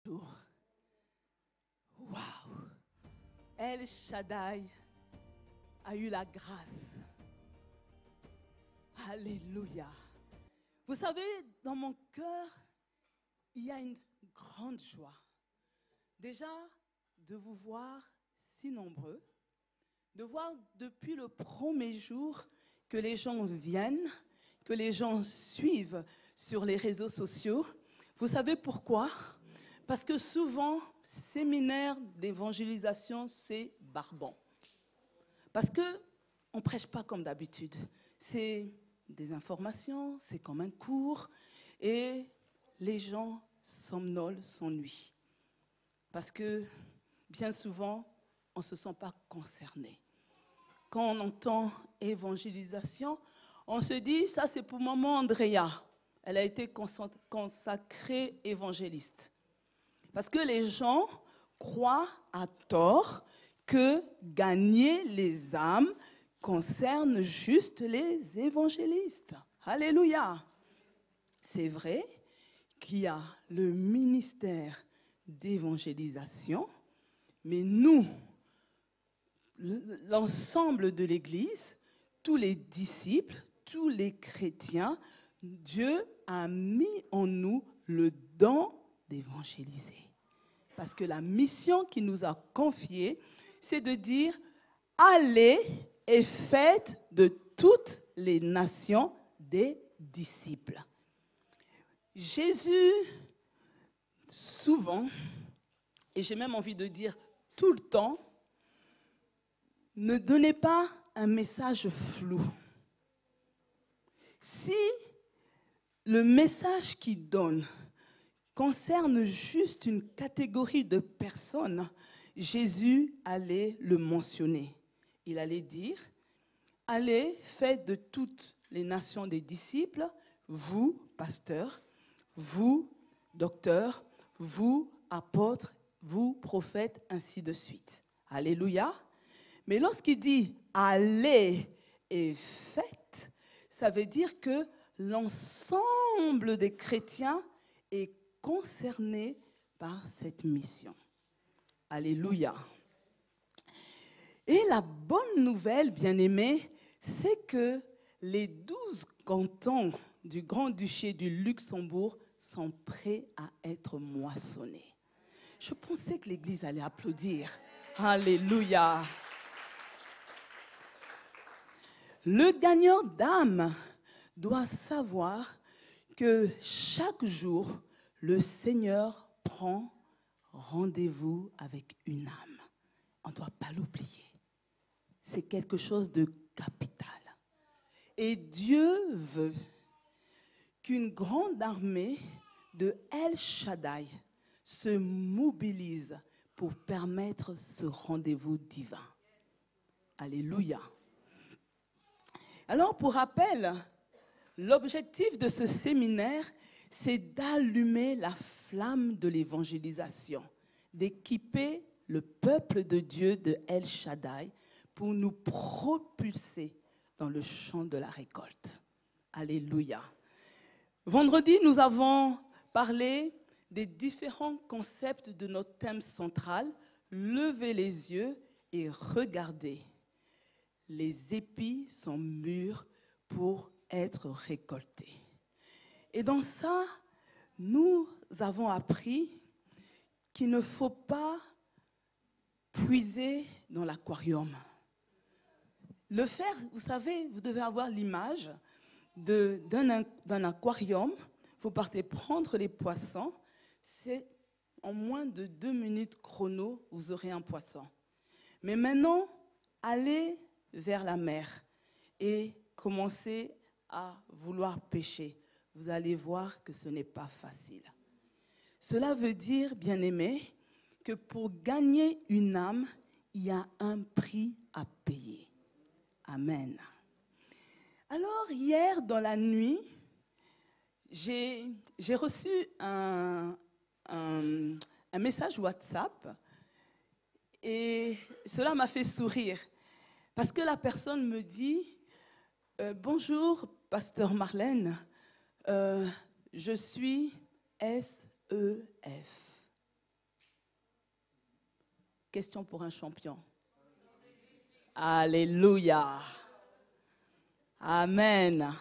jour. Waouh! El Shaddai a eu la grâce. Alléluia. Vous savez, dans mon cœur, il y a une grande joie. Déjà, de vous voir si nombreux, de voir depuis le premier jour que les gens viennent, que les gens suivent sur les réseaux sociaux. Vous savez pourquoi? Parce que souvent, séminaire d'évangélisation, c'est barbant. Parce qu'on ne prêche pas comme d'habitude. C'est des informations, c'est comme un cours, et les gens somnolent, s'ennuient. Parce que bien souvent, on ne se sent pas concerné. Quand on entend évangélisation, on se dit, ça c'est pour maman Andrea. Elle a été consacrée évangéliste. Parce que les gens croient à tort que gagner les âmes concerne juste les évangélistes. Alléluia. C'est vrai qu'il y a le ministère d'évangélisation, mais nous, l'ensemble de l'Église, tous les disciples, tous les chrétiens, Dieu a mis en nous le don d'évangéliser. Parce que la mission qu'il nous a confiée, c'est de dire « Allez et faites de toutes les nations des disciples ». Jésus, souvent, et j'ai même envie de dire tout le temps, ne donnait pas un message flou. Si le message qu'il donne concerne juste une catégorie de personnes, Jésus allait le mentionner. Il allait dire, allez, faites de toutes les nations des disciples, vous, pasteurs, vous, docteurs, vous, apôtres, vous, prophètes, ainsi de suite. Alléluia. Mais lorsqu'il dit allez et faites, ça veut dire que l'ensemble des chrétiens est concerné par cette mission. Alléluia. Et la bonne nouvelle, bien-aimés, c'est que les 12 cantons du Grand-Duché du Luxembourg sont prêts à être moissonnés. Je pensais que l'Église allait applaudir. Alléluia. Le gagnant d'âme doit savoir que chaque jour, le Seigneur prend rendez-vous avec une âme. On ne doit pas l'oublier. C'est quelque chose de capital. Et Dieu veut qu'une grande armée de El Shaddai se mobilise pour permettre ce rendez-vous divin. Alléluia. Alors, pour rappel, l'objectif de ce séminaire, c'est d'allumer la flamme de l'évangélisation, d'équiper le peuple de Dieu de El Shaddai pour nous propulser dans le champ de la récolte. Alléluia. Vendredi, nous avons parlé des différents concepts de notre thème central, levez les yeux et regardez. Les épis sont mûrs pour être récoltés. Et dans ça, nous avons appris qu'il ne faut pas puiser dans l'aquarium. Le faire, vous savez, vous devez avoir l'image d'un aquarium. Vous partez prendre les poissons. C'est en moins de 2 minutes chrono, vous aurez un poisson. Mais maintenant, allez vers la mer et commencez à vouloir pêcher. Vous allez voir que ce n'est pas facile. Cela veut dire, bien-aimés, que pour gagner une âme, il y a un prix à payer. Amen. Alors, hier, dans la nuit, j'ai reçu un message WhatsApp et cela m'a fait sourire parce que la personne me dit « Bonjour, pasteur Marlène, je suis SEF. » question pour un champion. Alléluia. Amen.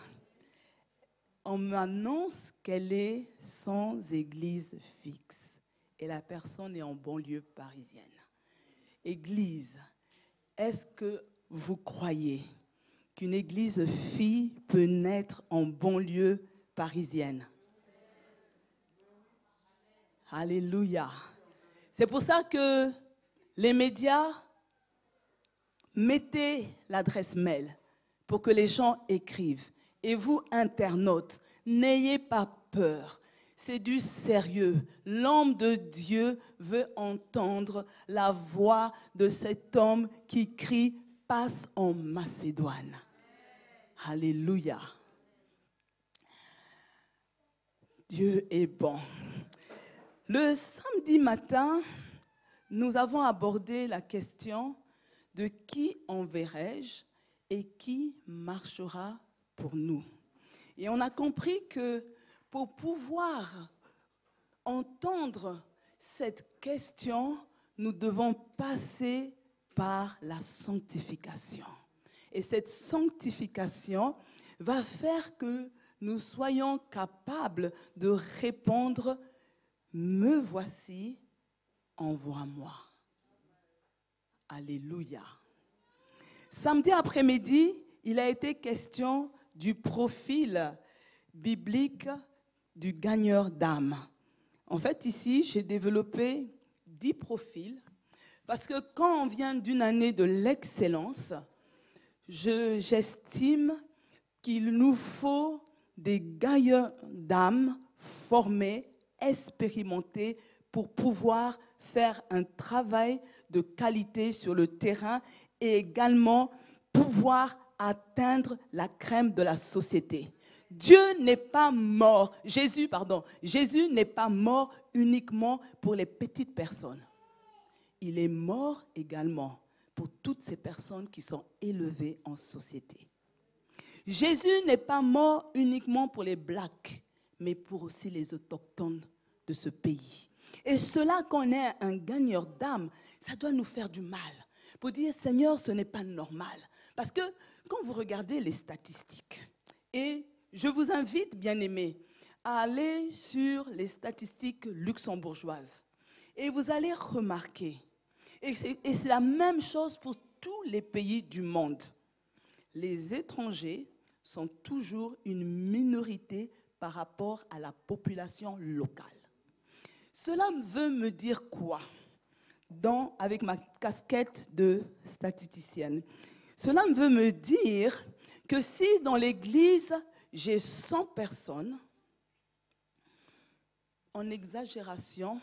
On m'annonce qu'elle est sans église fixe et la personne est en banlieue parisienne. Église, est-ce que vous croyez qu'une église fille peut naître en banlieue parisienne? Alléluia. C'est pour ça que les médias mettez l'adresse mail pour que les gens écrivent. Et vous, internautes, n'ayez pas peur. C'est du sérieux. L'homme de Dieu veut entendre la voix de cet homme qui crie « Passe en Macédoine ». Alléluia. Dieu est bon. Le samedi matin, nous avons abordé la question de qui enverrai-je et qui marchera pour nous. Et on a compris que pour pouvoir entendre cette question, nous devons passer par la sanctification. Et cette sanctification va faire que nous soyons capables de répondre « Me voici, envoie-moi ». Alléluia. Samedi après-midi, il a été question du profil biblique du gagneur d'âme. En fait, ici, j'ai développé 10 profils parce que quand on vient d'une année de l'excellence, j'estime qu'il nous faut des gagneurs d'âme formés, expérimentés pour pouvoir faire un travail de qualité sur le terrain et également pouvoir atteindre la crème de la société. Dieu n'est pas mort, Jésus n'est pas mort uniquement pour les petites personnes. Il est mort également pour toutes ces personnes qui sont élevées en société. Jésus n'est pas mort uniquement pour les Blacks, mais pour aussi les autochtones de ce pays. Et cela, qu'on est un gagneur d'âme, ça doit nous faire du mal. Pour dire, Seigneur, ce n'est pas normal. Parce que quand vous regardez les statistiques, et je vous invite, bien-aimés, à aller sur les statistiques luxembourgeoises. Et vous allez remarquer, et c'est la même chose pour tous les pays du monde, les étrangers sont toujours une minorité par rapport à la population locale. Cela veut me dire quoi avec ma casquette de statisticienne? Cela veut me dire que si dans l'église, j'ai 100 personnes, en exagération,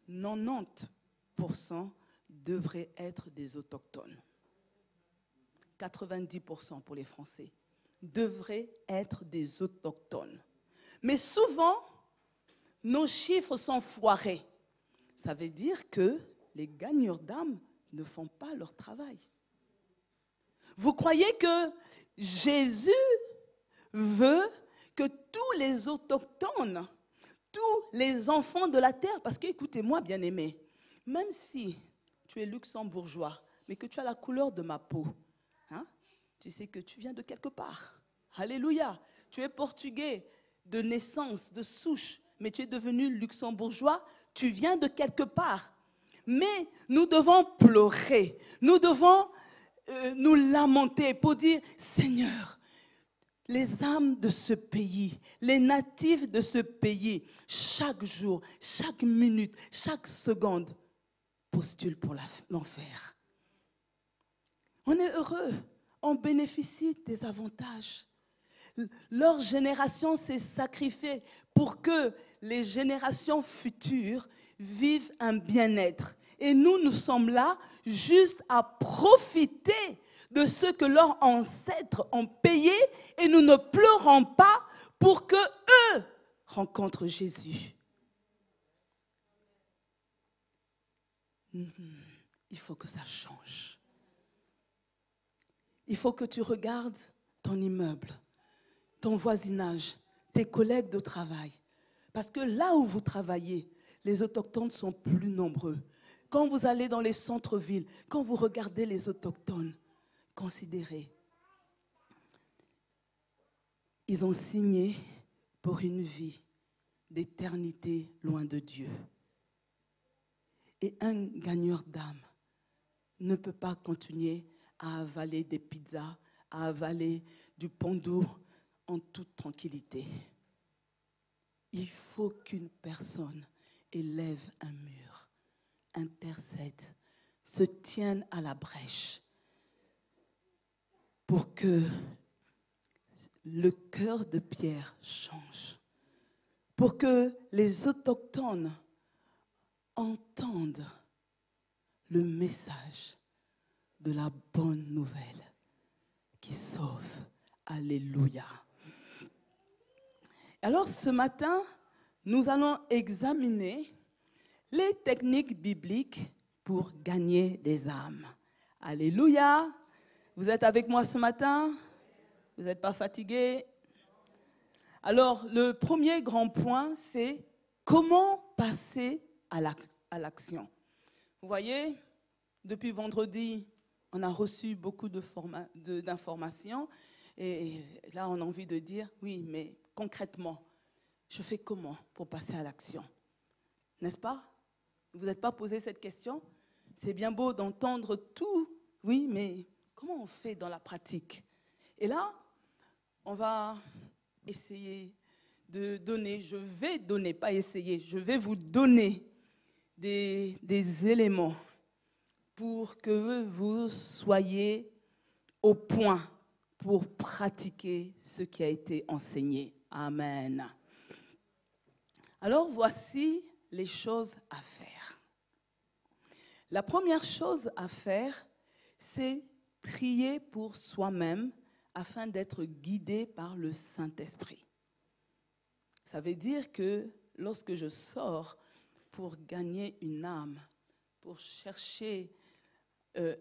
90% devraient être des autochtones. 90% pour les Français devraient être des autochtones. Mais souvent, nos chiffres sont foirés. Ça veut dire que les gagneurs d'âme ne font pas leur travail. Vous croyez que Jésus veut que tous les autochtones, tous les enfants de la terre, parce qu'écoutez-moi, bien-aimés, même si tu es luxembourgeois, mais que tu as la couleur de ma peau, hein, tu sais que tu viens de quelque part. Alléluia. Tu es portugais de naissance, de souche, mais tu es devenu luxembourgeois, tu viens de quelque part. Mais nous devons pleurer, nous devons nous lamenter pour dire, Seigneur, les âmes de ce pays, les natifs de ce pays, chaque jour, chaque minute, chaque seconde, postulent pour l'enfer. On est heureux, on bénéficie des avantages. Leur génération s'est sacrifiée pour que les générations futures vivent un bien-être. Et nous sommes là juste à profiter de ce que leurs ancêtres ont payé et nous ne pleurons pas pour que eux rencontrent Jésus. Il faut que ça change. Il faut que tu regardes ton immeuble, ton voisinage, tes collègues de travail. Parce que là où vous travaillez, les autochtones sont plus nombreux. Quand vous allez dans les centres-villes, quand vous regardez les autochtones, considérez, ils ont signé pour une vie d'éternité loin de Dieu. Et un gagneur d'âme ne peut pas continuer à avaler des pizzas, à avaler du pandou en toute tranquillité. Il faut qu'une personne élève un mur, intercède, se tienne à la brèche pour que le cœur de Pierre change, pour que les autochtones entendent le message de la bonne nouvelle qui sauve. Alléluia. Alors ce matin, nous allons examiner les techniques bibliques pour gagner des âmes. Alléluia. Vous êtes avec moi ce matin? Vous n'êtes pas fatigués? Alors le premier grand point, c'est comment passer à l'action. Vous voyez, depuis vendredi, on a reçu beaucoup d'informations et là, on a envie de dire, oui, mais concrètement, je fais comment pour passer à l'action? N'est-ce pas? Vous n'êtes pas posé cette question? C'est bien beau d'entendre tout, oui, mais comment on fait dans la pratique? Et là, on va essayer de donner, je vais vous donner des éléments pour que vous soyez au point pour pratiquer ce qui a été enseigné. Amen. Alors voici les choses à faire. La première chose à faire, c'est prier pour soi-même afin d'être guidé par le Saint-Esprit. Ça veut dire que lorsque je sors pour gagner une âme, pour chercher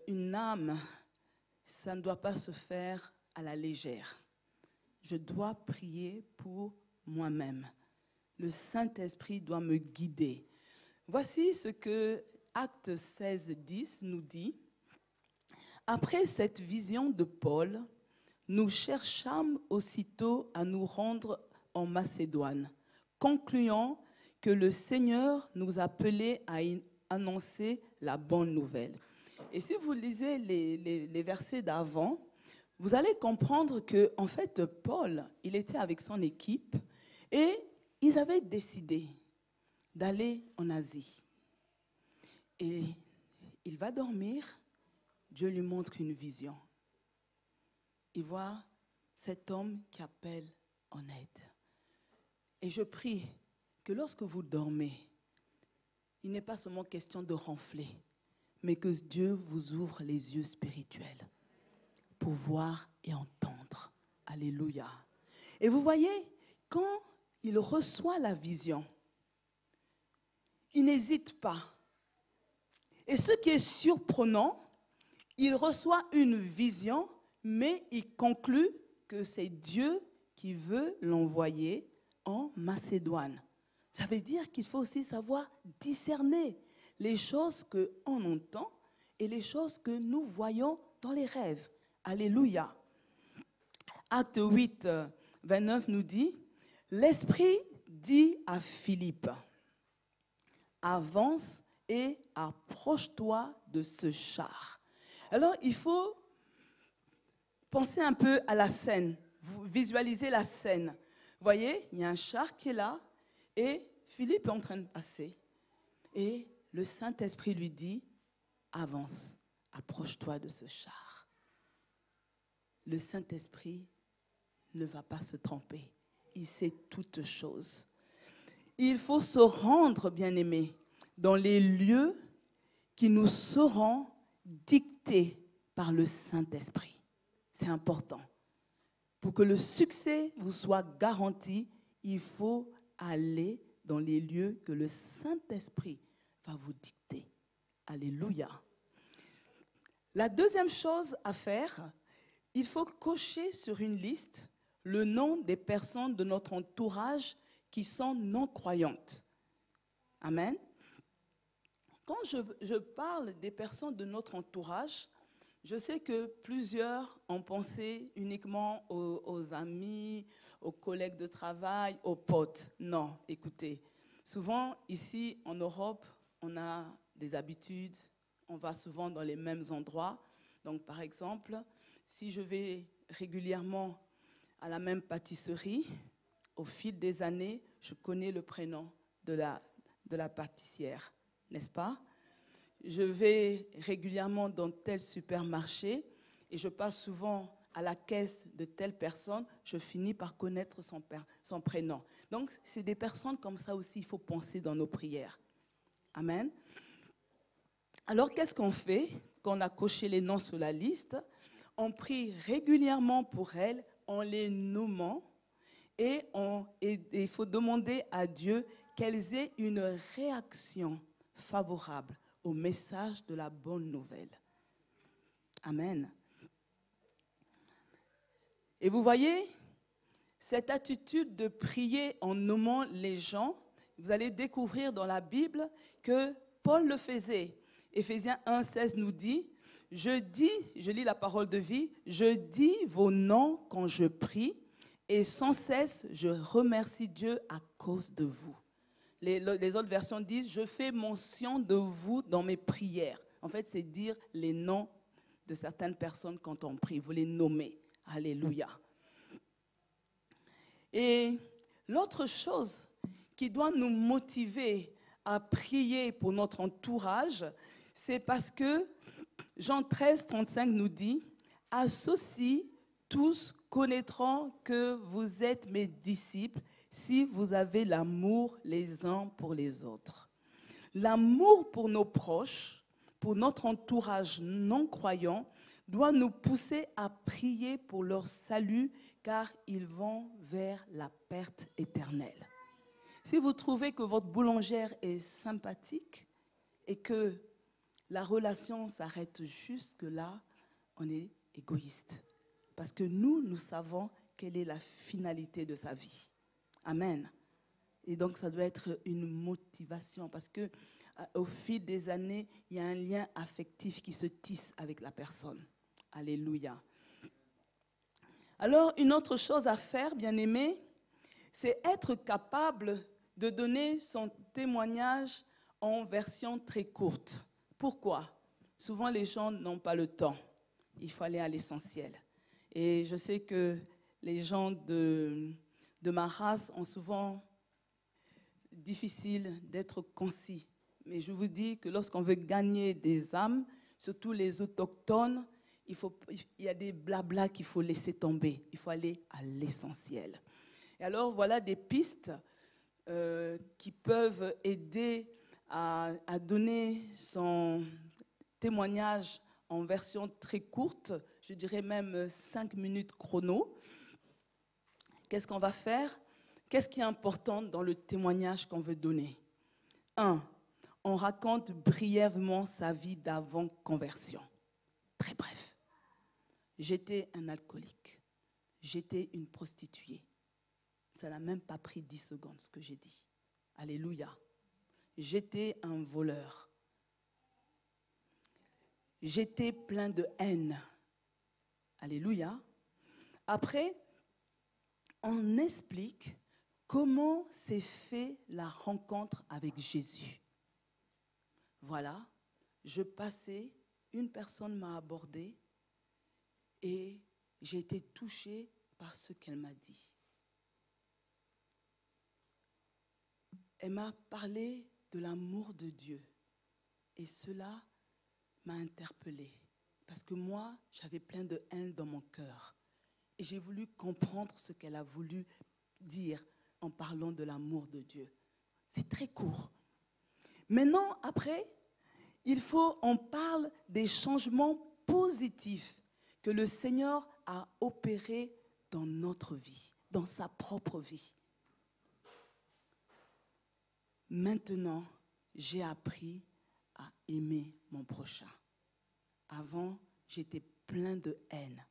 une âme, ça ne doit pas se faire à la légère. Je dois prier pour moi-même. Le Saint-Esprit doit me guider. Voici ce que Actes 16, 10 nous dit. Après cette vision de Paul, nous cherchâmes aussitôt à nous rendre en Macédoine, concluant que le Seigneur nous appelait à annoncer la bonne nouvelle. Et si vous lisez les versets d'avant, vous allez comprendre que, en fait, Paul, il était avec son équipe et ils avaient décidé d'aller en Asie. Et il va dormir, Dieu lui montre une vision. Il voit cet homme qui appelle en aide. Et je prie que lorsque vous dormez, il n'est pas seulement question de ronfler, mais que Dieu vous ouvre les yeux spirituels pour voir et entendre. Alléluia. Et vous voyez, quand il reçoit la vision, il n'hésite pas. Et ce qui est surprenant, il reçoit une vision, mais il conclut que c'est Dieu qui veut l'envoyer en Macédoine. Ça veut dire qu'il faut aussi savoir discerner les choses qu'on entend et les choses que nous voyons dans les rêves. Alléluia. Acte 8, 29 nous dit, « L'Esprit dit à Philippe, avance et approche-toi de ce char. » Alors, il faut penser un peu à la scène, visualiser la scène. Vous voyez, il y a un char qui est là et Philippe est en train de passer. Et le Saint-Esprit lui dit, avance, approche-toi de ce char. Le Saint-Esprit ne va pas se tromper. Il sait toutes choses. Il faut se rendre, bien-aimés, dans les lieux qui nous seront dictés par le Saint-Esprit. C'est important. Pour que le succès vous soit garanti, il faut aller dans les lieux que le Saint-Esprit va vous dicter. Alléluia. La deuxième chose à faire, il faut cocher sur une liste le nom des personnes de notre entourage qui sont non-croyantes. Amen. Quand je parle des personnes de notre entourage, je sais que plusieurs ont pensé uniquement aux amis, aux collègues de travail, aux potes. Non, écoutez, souvent ici en Europe, on a des habitudes, on va souvent dans les mêmes endroits. Donc par exemple, si je vais régulièrement à la même pâtisserie, au fil des années, je connais le prénom de la pâtissière, n'est-ce pas? Je vais régulièrement dans tel supermarché et je passe souvent à la caisse de telle personne, je finis par connaître son prénom. Donc, c'est des personnes comme ça aussi, il faut penser dans nos prières. Amen. Alors, qu'est-ce qu'on fait quand on a coché les noms sur la liste? On prie régulièrement pour elles en les nommant et il faut demander à Dieu qu'elles aient une réaction favorable au message de la bonne nouvelle. Amen. Et vous voyez, cette attitude de prier en nommant les gens, vous allez découvrir dans la Bible que Paul le faisait. Éphésiens 1,16 nous dit, je lis la parole de vie, je dis vos noms quand je prie et sans cesse je remercie Dieu à cause de vous. Les autres versions disent, je fais mention de vous dans mes prières. En fait, c'est dire les noms de certaines personnes quand on prie. Vous les nommez. Alléluia. Et l'autre chose qui doit nous motiver à prier pour notre entourage, c'est parce que Jean 13, 35 nous dit, « À ceux-ci, tous connaîtront que vous êtes mes disciples, si vous avez l'amour les uns pour les autres. » L'amour pour nos proches, pour notre entourage non-croyant, doit nous pousser à prier pour leur salut, car ils vont vers la perte éternelle. Si vous trouvez que votre boulangère est sympathique et que la relation s'arrête jusque là, on est égoïste. Parce que nous savons quelle est la finalité de sa vie. Amen. Et donc, ça doit être une motivation parce que au fil des années, il y a un lien affectif qui se tisse avec la personne. Alléluia. Alors, une autre chose à faire, bien-aimés, c'est être capable de donner son témoignage en version très courte. Pourquoi? Souvent, les gens n'ont pas le temps. Il faut aller à l'essentiel. Et je sais que les gens de ma race ont souvent difficile d'être concis. Mais je vous dis que lorsqu'on veut gagner des âmes, surtout les autochtones, il y a des blablas qu'il faut laisser tomber. Il faut aller à l'essentiel. Et alors, voilà des pistes qui peuvent aider à donner son témoignage en version très courte, je dirais même 5 minutes chrono. Qu'est-ce qu'on va faire? Qu'est-ce qui est important dans le témoignage qu'on veut donner? 1. On raconte brièvement sa vie d'avant conversion. Très bref. J'étais un alcoolique. J'étais une prostituée. Ça n'a même pas pris 10 secondes ce que j'ai dit. Alléluia. J'étais un voleur. J'étais plein de haine. Alléluia. Après, on explique comment s'est fait la rencontre avec Jésus. Voilà, je passais, une personne m'a abordé et j'ai été touchée par ce qu'elle m'a dit. Elle m'a parlé de l'amour de Dieu et cela m'a interpellée parce que moi, j'avais plein de haine dans mon cœur et j'ai voulu comprendre ce qu'elle a voulu dire en parlant de l'amour de Dieu. C'est très court. Maintenant, après, on parle des changements positifs que le Seigneur a opérés dans notre vie, dans sa propre vie. Maintenant, j'ai appris à aimer mon prochain. Avant, j'étais plein de haine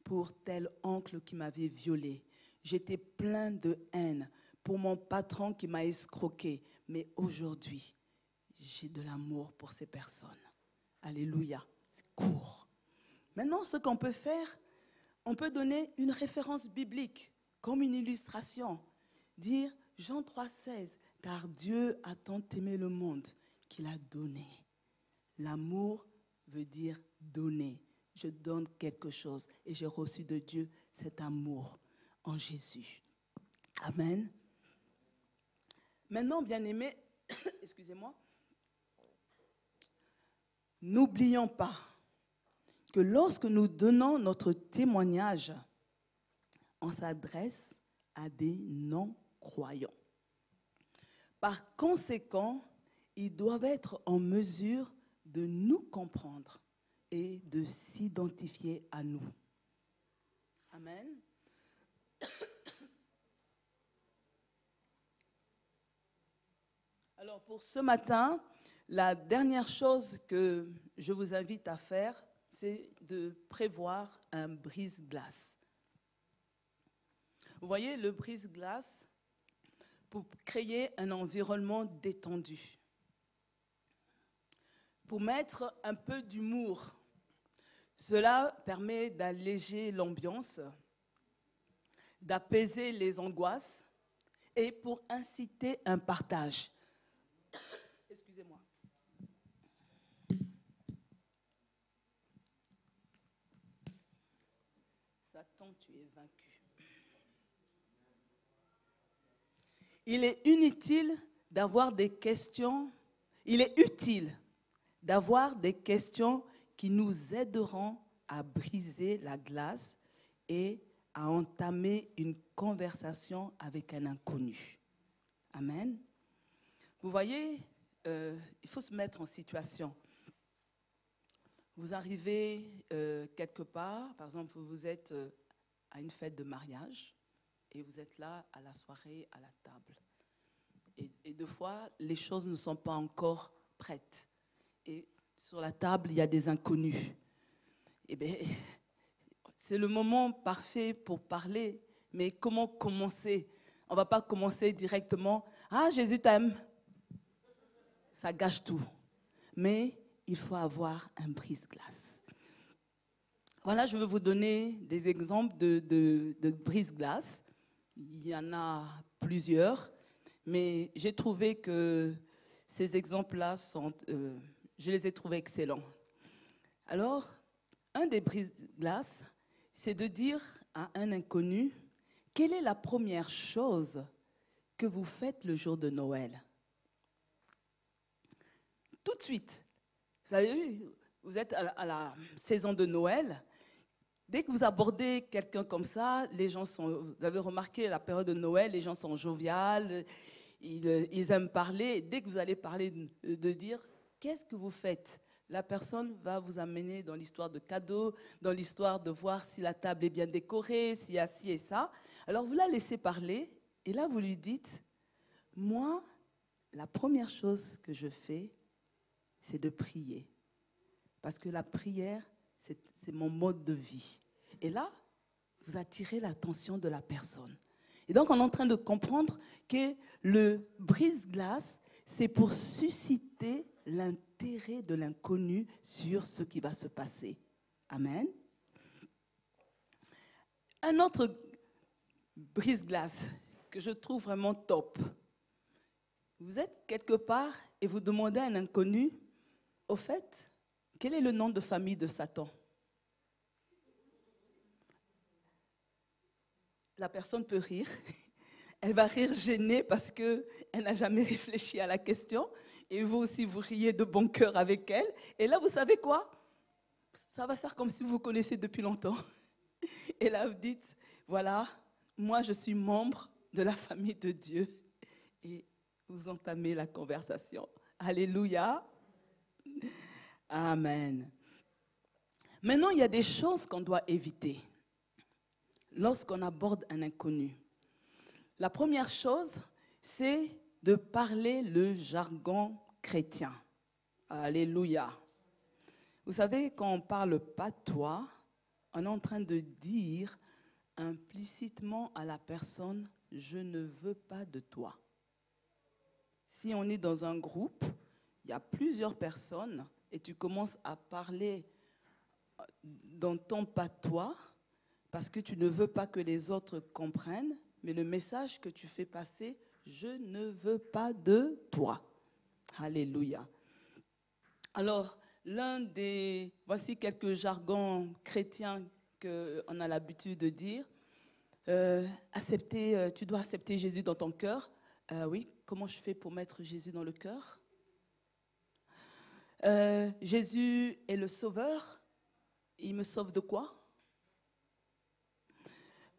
pour tel oncle qui m'avait violée. J'étais plein de haine pour mon patron qui m'a escroqué. Mais aujourd'hui, j'ai de l'amour pour ces personnes. Alléluia, c'est court. Maintenant, ce qu'on peut faire, on peut donner une référence biblique comme une illustration. Dire Jean 3,16, car Dieu a tant aimé le monde qu'il a donné. L'amour veut dire donner. Je donne quelque chose et j'ai reçu de Dieu cet amour en Jésus. Amen. Maintenant, bien-aimés, excusez-moi, n'oublions pas que lorsque nous donnons notre témoignage, on s'adresse à des non-croyants. Par conséquent, ils doivent être en mesure de nous comprendre et de s'identifier à nous. Amen. Alors pour ce matin, la dernière chose que je vous invite à faire, c'est de prévoir un brise-glace. Vous voyez, le brise-glace, pour créer un environnement détendu, pour mettre un peu d'humour. Cela permet d'alléger l'ambiance, d'apaiser les angoisses et pour inciter un partage. Excusez-moi. Satan, tu es vaincu. Il est inutile d'avoir des questions. Il est utile d'avoir des questions qui nous aideront à briser la glace et à entamer une conversation avec un inconnu. Amen. Vous voyez, il faut se mettre en situation. Vous arrivez quelque part, par exemple, vous êtes à une fête de mariage et vous êtes là à la soirée, à la table. Et deux fois, les choses ne sont pas encore prêtes. Et sur la table, il y a des inconnus. Eh bien, c'est le moment parfait pour parler. Mais comment commencer? On ne va pas commencer directement. Ah, Jésus t'aime. Ça gâche tout. Mais il faut avoir un brise-glace. Voilà, je vais vous donner des exemples de brise-glace. Il y en a plusieurs. Mais j'ai trouvé que ces exemples-là, je les ai trouvés excellents. Alors, un des brise-glace, c'est de dire à un inconnu, quelle est la première chose que vous faites le jour de Noël? Tout de suite. Vous savez, vous êtes à la saison de Noël. Dès que vous abordez quelqu'un comme ça, les gens sont, vous avez remarqué, la période de Noël, les gens sont joviales, ils aiment parler. Dès que vous allez parler de dire, qu'est-ce que vous faites? La personne va vous amener dans l'histoire de cadeaux, dans l'histoire de voir si la table est bien décorée, s'il y a ci et ça. Alors vous la laissez parler et là vous lui dites, moi, la première chose que je fais, c'est de prier. Parce que la prière, c'est mon mode de vie. Et là, vous attirez l'attention de la personne. Et donc, on est en train de comprendre que le brise-glace, c'est pour susciter l'intérêt de l'inconnu sur ce qui va se passer. Amen. Un autre brise-glace que je trouve vraiment top. Vous êtes quelque part et vous demandez à un inconnu, au fait, quel est le nom de famille de Satan? La personne peut rire. Elle va rire gênée parce qu'elle n'a jamais réfléchi à la question. Et vous aussi, vous riez de bon cœur avec elle. Et là, vous savez quoi? Ça va faire comme si vous vous connaissez depuis longtemps. Et là, vous dites, voilà, moi, je suis membre de la famille de Dieu. Et vous entamez la conversation. Alléluia. Amen. Maintenant, il y a des choses qu'on doit éviter lorsqu'on aborde un inconnu. La première chose, c'est de parler le jargon chrétien. Alléluia. Vous savez, quand on parle patois, on est en train de dire implicitement à la personne, je ne veux pas de toi. Si on est dans un groupe, il y a plusieurs personnes et tu commences à parler dans ton patois parce que tu ne veux pas que les autres comprennent, mais le message que tu fais passer, je ne veux pas de toi. Alléluia. Alors, voici quelques jargons chrétiens qu'on a l'habitude de dire. Tu dois accepter Jésus dans ton cœur. Oui, comment je fais pour mettre Jésus dans le cœur? Jésus est le sauveur. Il me sauve de quoi?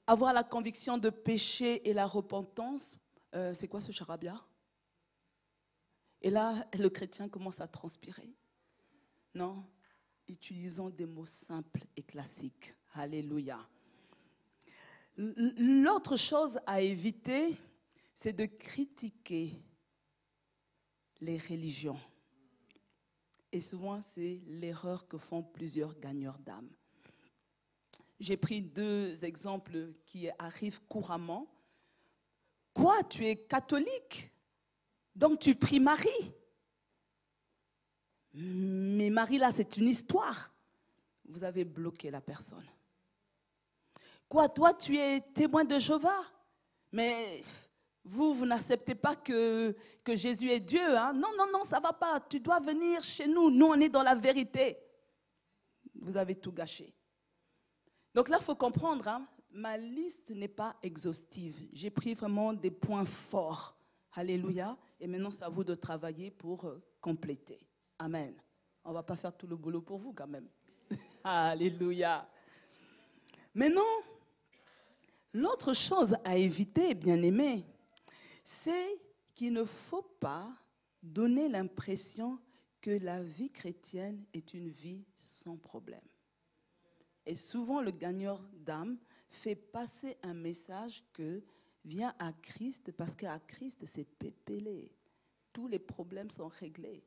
Avoir la conviction de péché et la repentance. C'est quoi ce charabia? Et là, le chrétien commence à transpirer. Non, utilisons des mots simples et classiques. Alléluia. L'autre chose à éviter, c'est de critiquer les religions. Et souvent, c'est l'erreur que font plusieurs gagneurs d'âme. J'ai pris 2 exemples qui arrivent couramment. Quoi, tu es catholique? Donc tu pries Marie? Mais Marie, là, c'est une histoire. Vous avez bloqué la personne. Quoi, toi, tu es témoin de Jéhovah? Mais vous n'acceptez pas que Jésus est Dieu, hein? Non, non, non, ça ne va pas. Tu dois venir chez nous. Nous, on est dans la vérité. Vous avez tout gâché. Donc là, il faut comprendre, hein, ma liste n'est pas exhaustive. J'ai pris vraiment des points forts. Alléluia. Et maintenant, c'est à vous de travailler pour compléter. Amen. On ne va pas faire tout le boulot pour vous quand même. Alléluia. Maintenant, l'autre chose à éviter, bien-aimés, c'est qu'il ne faut pas donner l'impression que la vie chrétienne est une vie sans problème. Et souvent, le gagneur d'âme fait passer un message que viens à Christ, parce qu'à Christ, c'est pépélé. Tous les problèmes sont réglés.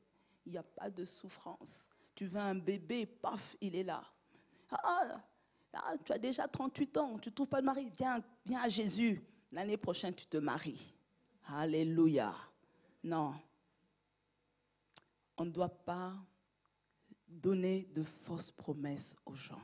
Il n'y a pas de souffrance. Tu veux un bébé, paf, il est là. Tu as déjà 38 ans, tu ne trouves pas de mari, viens à Jésus. L'année prochaine, tu te maries. Alléluia. Non. On ne doit pas donner de fausses promesses aux gens.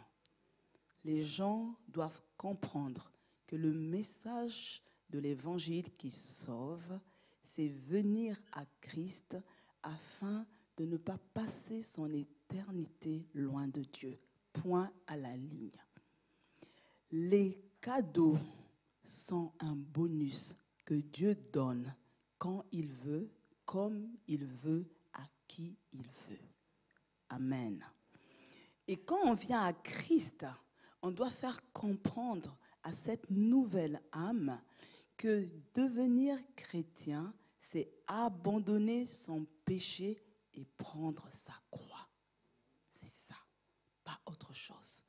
Les gens doivent comprendre que le message de l'évangile qui sauve, c'est venir à Christ afin de ne pas passer son éternité loin de Dieu. Point à la ligne. Les cadeaux sont un bonus que Dieu donne quand il veut, comme il veut, à qui il veut. Amen. Et quand on vient à Christ, on doit faire comprendre à cette nouvelle âme que devenir chrétien, c'est abandonner son péché et prendre sa croix. C'est ça, pas autre chose.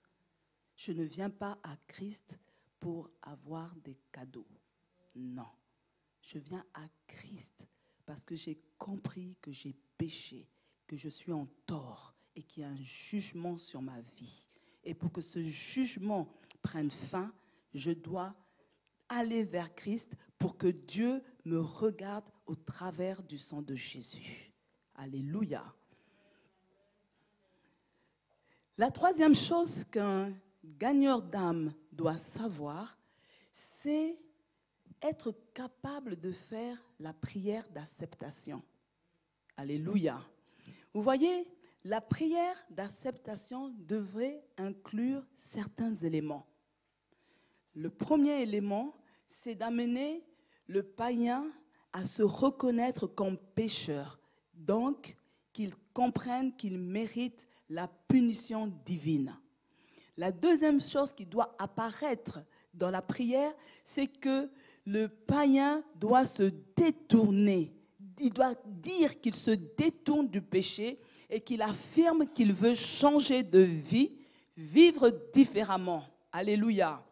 Je ne viens pas à Christ pour avoir des cadeaux. Non, je viens à Christ parce que j'ai compris que j'ai péché, que je suis en tort et qu'il y a un jugement sur ma vie. Et pour que ce jugement prenne fin, je dois aller vers Christ pour que Dieu me regarde au travers du sang de Jésus. Alléluia. La troisième chose qu'un gagneur d'âme doit savoir, c'est être capable de faire la prière d'acceptation. Alléluia. Vous voyez, la prière d'acceptation devrait inclure certains éléments. Le premier élément, c'est d'amener le païen à se reconnaître comme pécheur, donc qu'il comprenne qu'il mérite la punition divine. La deuxième chose qui doit apparaître dans la prière, c'est que le païen doit se détourner. Il doit dire qu'il se détourne du péché et qu'il affirme qu'il veut changer de vie, vivre différemment. Alléluia.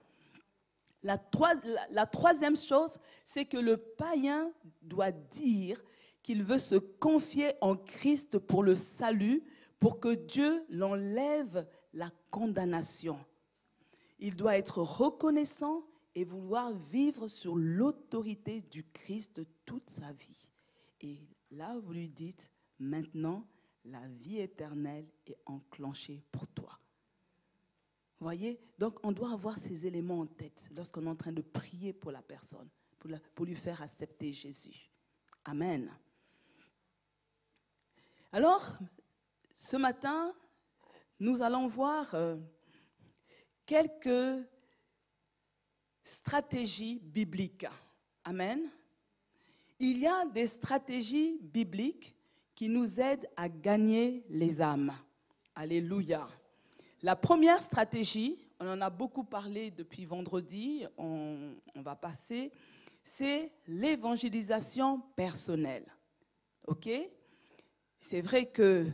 La troisième chose, c'est que le païen doit dire qu'il veut se confier en Christ pour le salut, pour que Dieu l'enlève la condamnation. Il doit être reconnaissant et vouloir vivre sur l'autorité du Christ toute sa vie. Et là, vous lui dites, maintenant, la vie éternelle est enclenchée pour toi. Vous voyez? Donc, on doit avoir ces éléments en tête lorsqu'on est en train de prier pour la personne, pour lui faire accepter Jésus. Amen. Alors, ce matin, nous allons voir quelques stratégies bibliques. Amen. Il y a des stratégies bibliques qui nous aident à gagner les âmes. Alléluia. La première stratégie, on en a beaucoup parlé depuis vendredi, on va passer, c'est l'évangélisation personnelle. OK? C'est vrai que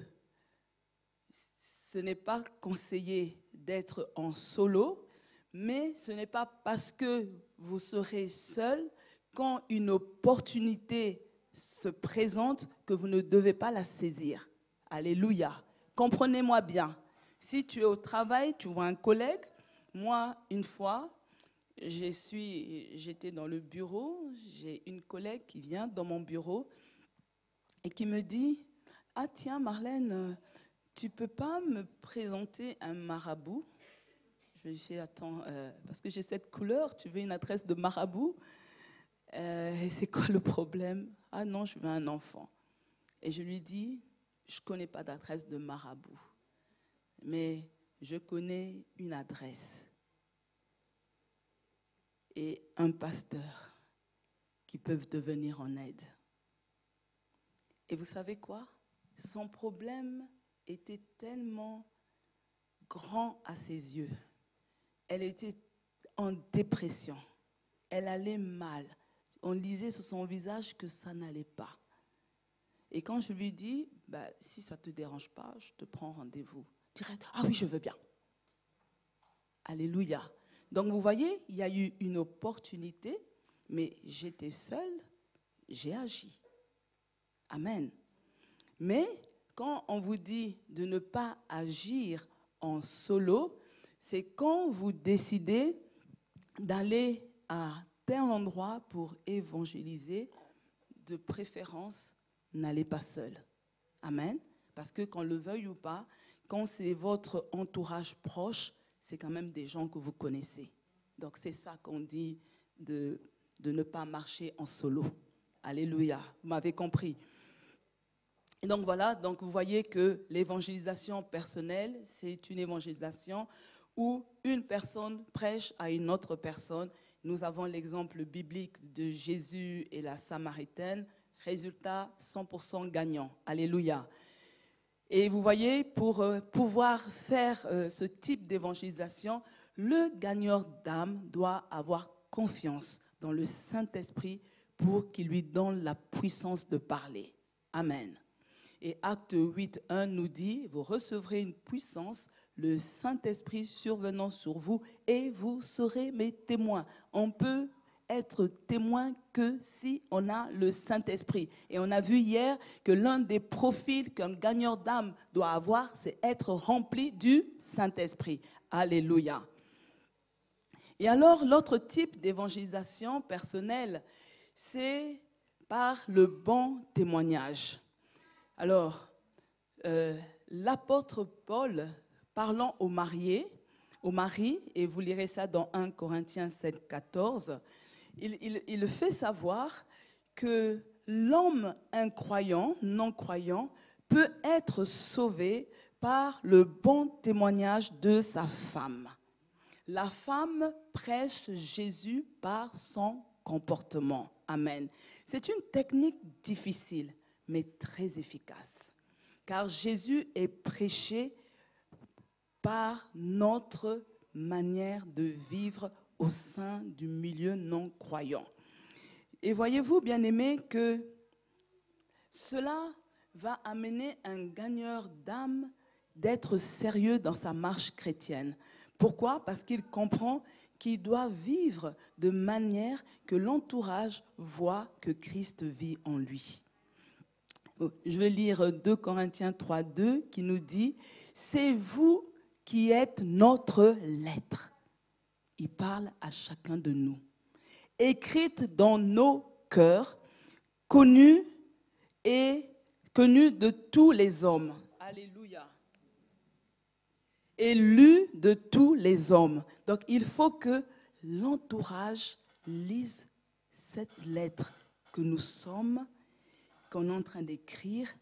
ce n'est pas conseillé d'être en solo, mais ce n'est pas parce que vous serez seul, quand une opportunité se présente, que vous ne devez pas la saisir. Alléluia. Comprenez-moi bien. Si tu es au travail, tu vois un collègue. Moi, une fois, j'étais dans le bureau, j'ai une collègue qui vient dans mon bureau et qui me dit « Ah tiens Marlène, tu ne peux pas me présenter un marabout ?» Je lui ai dit « Attends, parce que j'ai cette couleur, tu veux une adresse de marabout ?» C'est quoi le problème? Ah non, je veux un enfant. Et je lui dis, je ne connais pas d'adresse de marabout, mais je connais une adresse et un pasteur qui peuvent devenir en aide. Et vous savez quoi? Son problème était tellement grand à ses yeux. Elle était en dépression. Elle allait mal. On lisait sur son visage que ça n'allait pas. Et quand je lui dis, si ça ne te dérange pas, je te prends rendez-vous. Direct, ah oui, je veux bien. Alléluia. Donc vous voyez, il y a eu une opportunité, mais j'étais seule, j'ai agi. Amen. Mais quand on vous dit de ne pas agir en solo, c'est quand vous décidez d'aller à tel endroit pour évangéliser, de préférence, n'allez pas seul. Amen. Parce que qu'on le veuille ou pas, quand c'est votre entourage proche, c'est quand même des gens que vous connaissez. Donc c'est ça qu'on dit de ne pas marcher en solo. Alléluia. Vous m'avez compris. Et donc voilà, donc vous voyez que l'évangélisation personnelle, c'est une évangélisation où une personne prêche à une autre personne. Nous avons l'exemple biblique de Jésus et la Samaritaine. Résultat, 100% gagnant. Alléluia. Et vous voyez, pour pouvoir faire ce type d'évangélisation, le gagneur d'âme doit avoir confiance dans le Saint-Esprit pour qu'il lui donne la puissance de parler. Amen. Et Acte 8.1 nous dit, vous recevrez une puissance, le Saint-Esprit survenant sur vous, et vous serez mes témoins. On peut être témoin que si on a le Saint-Esprit. Et on a vu hier que l'un des profils qu'un gagneur d'âme doit avoir, c'est être rempli du Saint-Esprit. Alléluia. Et alors, l'autre type d'évangélisation personnelle, c'est par le bon témoignage. Alors, l'apôtre Paul, parlant aux maris, et vous lirez ça dans 1 Corinthiens 7, 14, il fait savoir que l'homme incroyant, non-croyant, peut être sauvé par le bon témoignage de sa femme. La femme prêche Jésus par son comportement. Amen. C'est une technique difficile, mais très efficace. Car Jésus est prêché par notre manière de vivre au sein du milieu non-croyant. Et voyez-vous, bien-aimés, que cela va amener un gagneur d'âme d'être sérieux dans sa marche chrétienne. Pourquoi? Parce qu'il comprend qu'il doit vivre de manière que l'entourage voit que Christ vit en lui. Je vais lire 2 Corinthiens 3, 2 qui nous dit « C'est vous qui êtes notre lettre ». Il parle à chacun de nous. Écrite dans nos cœurs, connue et connu de tous les hommes. Alléluia. Et lu de tous les hommes. Donc, il faut que l'entourage lise cette lettre que nous sommes, qu'on est en train d'écrire,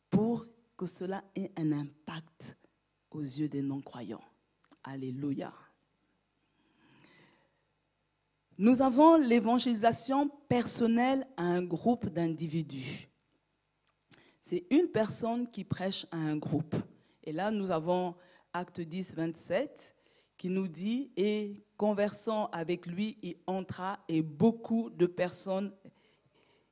pour que cela ait un impact aux yeux des non-croyants. Alléluia. Nous avons l'évangélisation personnelle à un groupe d'individus. C'est une personne qui prêche à un groupe. Et là, nous avons Acte 10, 27, qui nous dit « Et conversant avec lui, il entra et beaucoup de personnes,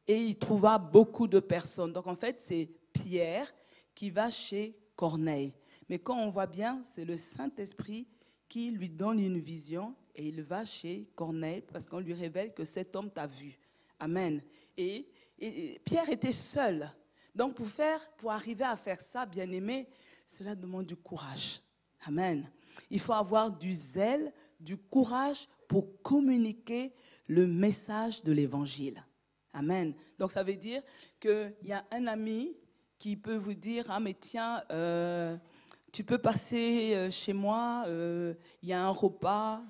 et il trouva beaucoup de personnes. » Donc en fait, c'est Pierre qui va chez Corneille. Mais quand on voit bien, c'est le Saint-Esprit qui lui donne une vision et il va chez Corneille parce qu'on lui révèle que cet homme t'a vu. Amen. Et Pierre était seul. Donc pour arriver à faire ça, bien-aimé, cela demande du courage. Amen. Il faut avoir du zèle, du courage pour communiquer le message de l'Évangile. Amen. Donc ça veut dire qu'il y a un ami qui peut vous dire « Ah mais tiens, tu peux passer chez moi, il y a un repas. »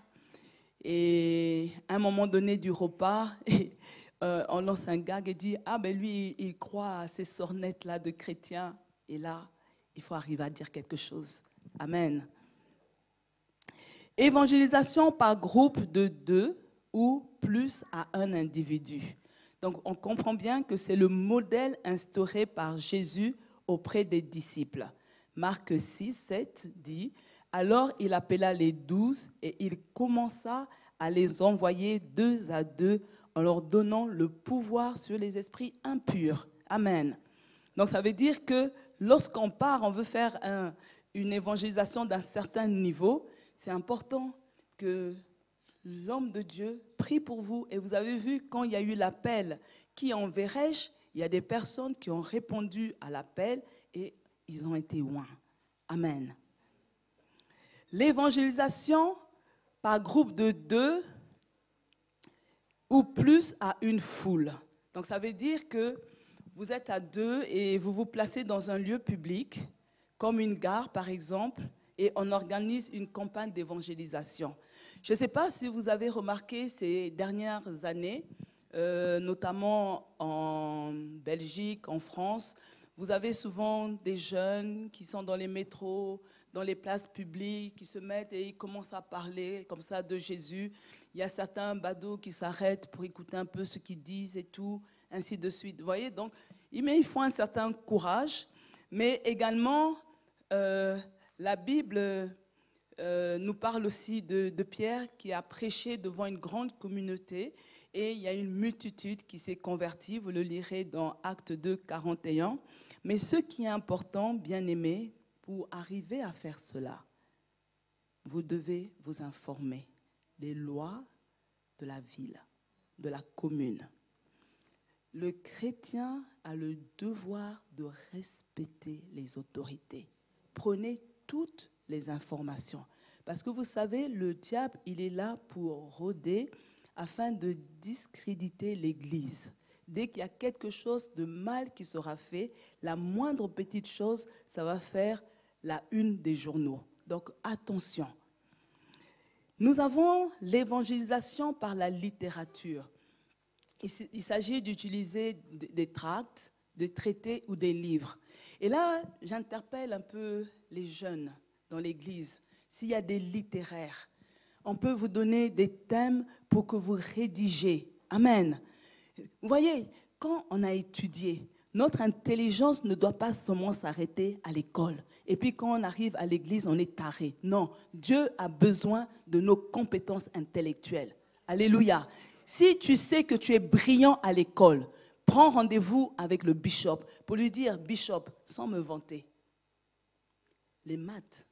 Et à un moment donné du repas, on lance un gag et dit « Ah ben lui, il croit à ces sornettes-là de chrétiens. » Et là, il faut arriver à dire quelque chose. Amen. Évangélisation par groupe de 2 ou plus à un individu. Donc, on comprend bien que c'est le modèle instauré par Jésus auprès des disciples. Marc 6, 7 dit « Alors il appela les 12 et il commença à les envoyer 2 à 2 en leur donnant le pouvoir sur les esprits impurs. » Amen. Donc, ça veut dire que lorsqu'on part, on veut faire une évangélisation d'un certain niveau, c'est important que l'homme de Dieu prie pour vous. Et vous avez vu, quand il y a eu l'appel, qui enverrai-je? Il y a des personnes qui ont répondu à l'appel et ils ont été oints. Amen. L'évangélisation par groupe de 2 ou plus à une foule. Donc ça veut dire que vous êtes à 2 et vous vous placez dans un lieu public, comme une gare par exemple, et on organise une campagne d'évangélisation. Je ne sais pas si vous avez remarqué ces dernières années, notamment en Belgique, en France, vous avez souvent des jeunes qui sont dans les métros, dans les places publiques, qui se mettent et ils commencent à parler comme ça de Jésus. Il y a certains badauds qui s'arrêtent pour écouter un peu ce qu'ils disent et tout, ainsi de suite. Vous voyez, donc, il faut un certain courage, mais également, la Bible nous parle aussi de Pierre qui a prêché devant une grande communauté et il y a une multitude qui s'est convertie. Vous le lirez dans Acte 2, 41. Mais ce qui est important, bien-aimés, pour arriver à faire cela, vous devez vous informer des lois de la ville, de la commune. Le chrétien a le devoir de respecter les autorités. Prenez toutes les informations. Parce que vous savez, le diable, il est là pour rôder afin de discréditer l'Église. Dès qu'il y a quelque chose de mal qui sera fait, la moindre petite chose, ça va faire la une des journaux. Donc attention. Nous avons l'évangélisation par la littérature. Il s'agit d'utiliser des tracts, des traités ou des livres. Et là, j'interpelle un peu les jeunes dans l'Église. S'il y a des littéraires, on peut vous donner des thèmes pour que vous rédigez. Amen. Vous voyez, quand on a étudié, notre intelligence ne doit pas seulement s'arrêter à l'école. Et puis quand on arrive à l'église, on est taré. Non, Dieu a besoin de nos compétences intellectuelles. Alléluia. Si tu sais que tu es brillant à l'école, prends rendez-vous avec le bishop pour lui dire, bishop, sans me vanter, les maths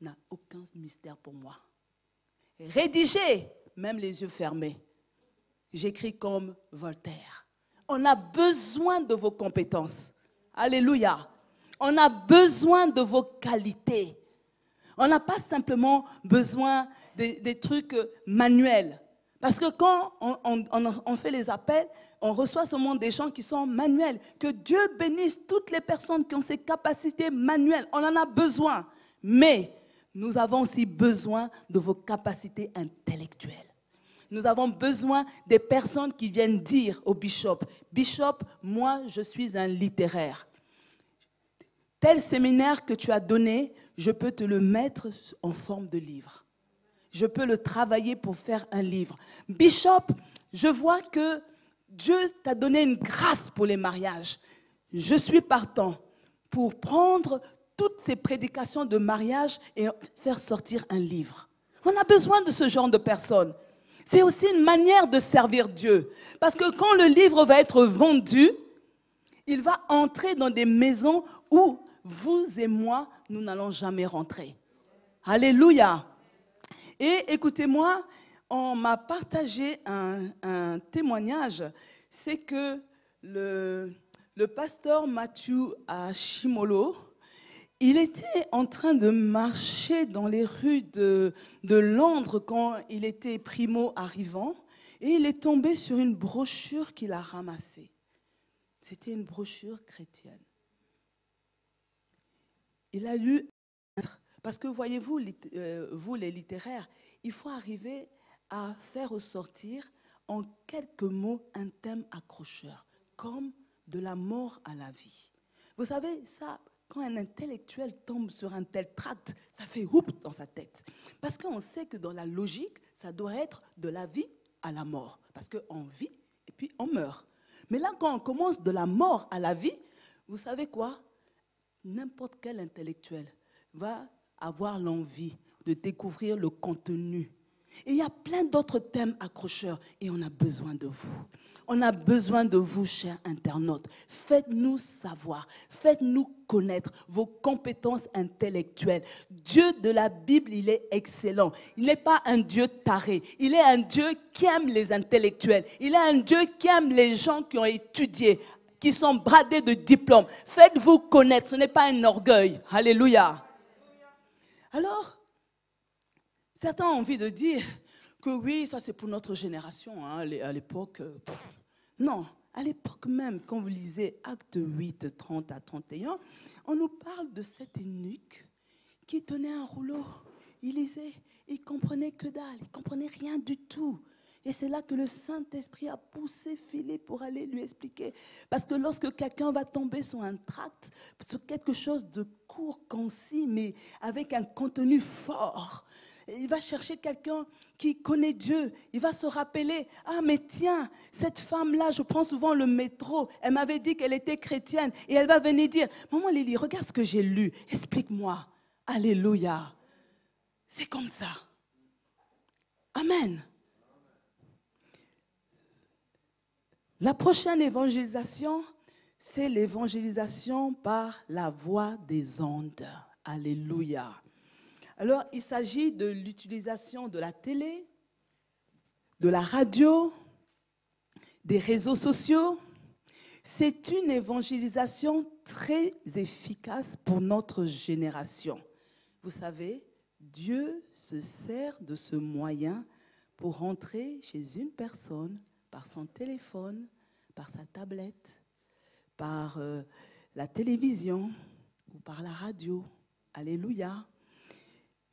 n'ont aucun mystère pour moi. Rédigez, même les yeux fermés. J'écris comme Voltaire. On a besoin de vos compétences. Alléluia. On a besoin de vos qualités. On n'a pas simplement besoin des trucs manuels. Parce que quand on fait les appels, on reçoit seulement des gens qui sont manuels. Que Dieu bénisse toutes les personnes qui ont ces capacités manuelles. On en a besoin. Mais nous avons aussi besoin de vos capacités intellectuelles. Nous avons besoin des personnes qui viennent dire au bishop, « Bishop, moi, je suis un littéraire. Tel séminaire que tu as donné, je peux te le mettre en forme de livre. Je peux le travailler pour faire un livre. Bishop, je vois que Dieu t'a donné une grâce pour les mariages. Je suis partant pour prendre toutes ces prédications de mariage et faire sortir un livre. » On a besoin de ce genre de personnes. C'est aussi une manière de servir Dieu. Parce que quand le livre va être vendu, il va entrer dans des maisons où vous et moi, nous n'allons jamais rentrer. Alléluia. Et écoutez-moi, on m'a partagé un témoignage. C'est que le pasteur Mathieu à Chimolo, il était en train de marcher dans les rues de Londres quand il était primo arrivant et il est tombé sur une brochure qu'il a ramassée. C'était une brochure chrétienne. Il a lu, parce que voyez-vous, vous les littéraires, il faut arriver à faire ressortir en quelques mots un thème accrocheur, comme de la mort à la vie. Vous savez, ça, quand un intellectuel tombe sur un tel tract, ça fait oups dans sa tête. Parce qu'on sait que dans la logique, ça doit être de la vie à la mort. Parce qu'on vit et puis on meurt. Mais là, quand on commence de la mort à la vie, vous savez quoi? N'importe quel intellectuel va avoir l'envie de découvrir le contenu. Et il y a plein d'autres thèmes accrocheurs et on a besoin de vous. On a besoin de vous, chers internautes. Faites-nous savoir, faites-nous connaître vos compétences intellectuelles. Dieu de la Bible, il est excellent. Il n'est pas un Dieu taré. Il est un Dieu qui aime les intellectuels. Il est un Dieu qui aime les gens qui ont étudié, qui sont bradés de diplômes. Faites-vous connaître, ce n'est pas un orgueil. Alléluia. Alors, certains ont envie de dire que oui, ça c'est pour notre génération, hein, à l'époque. Non, à l'époque même, quand vous lisez Actes 8, 30 à 31, on nous parle de cet eunuque qui tenait un rouleau. Il lisait, il ne comprenait que dalle, il ne comprenait rien du tout. Et c'est là que le Saint-Esprit a poussé Philippe pour aller lui expliquer. Parce que lorsque quelqu'un va tomber sur un tract, sur quelque chose de court, concis, mais avec un contenu fort, il va chercher quelqu'un qui connaît Dieu. Il va se rappeler, ah mais tiens, cette femme-là, je prends souvent le métro, elle m'avait dit qu'elle était chrétienne. Et elle va venir dire, maman Lily, regarde ce que j'ai lu, explique-moi. Alléluia. C'est comme ça. Amen. La prochaine évangélisation, c'est l'évangélisation par la voie des ondes. Alléluia. Alors, il s'agit de l'utilisation de la télé, de la radio, des réseaux sociaux. C'est une évangélisation très efficace pour notre génération. Vous savez, Dieu se sert de ce moyen pour rentrer chez une personne par son téléphone, par sa tablette, par la télévision ou par la radio. Alléluia.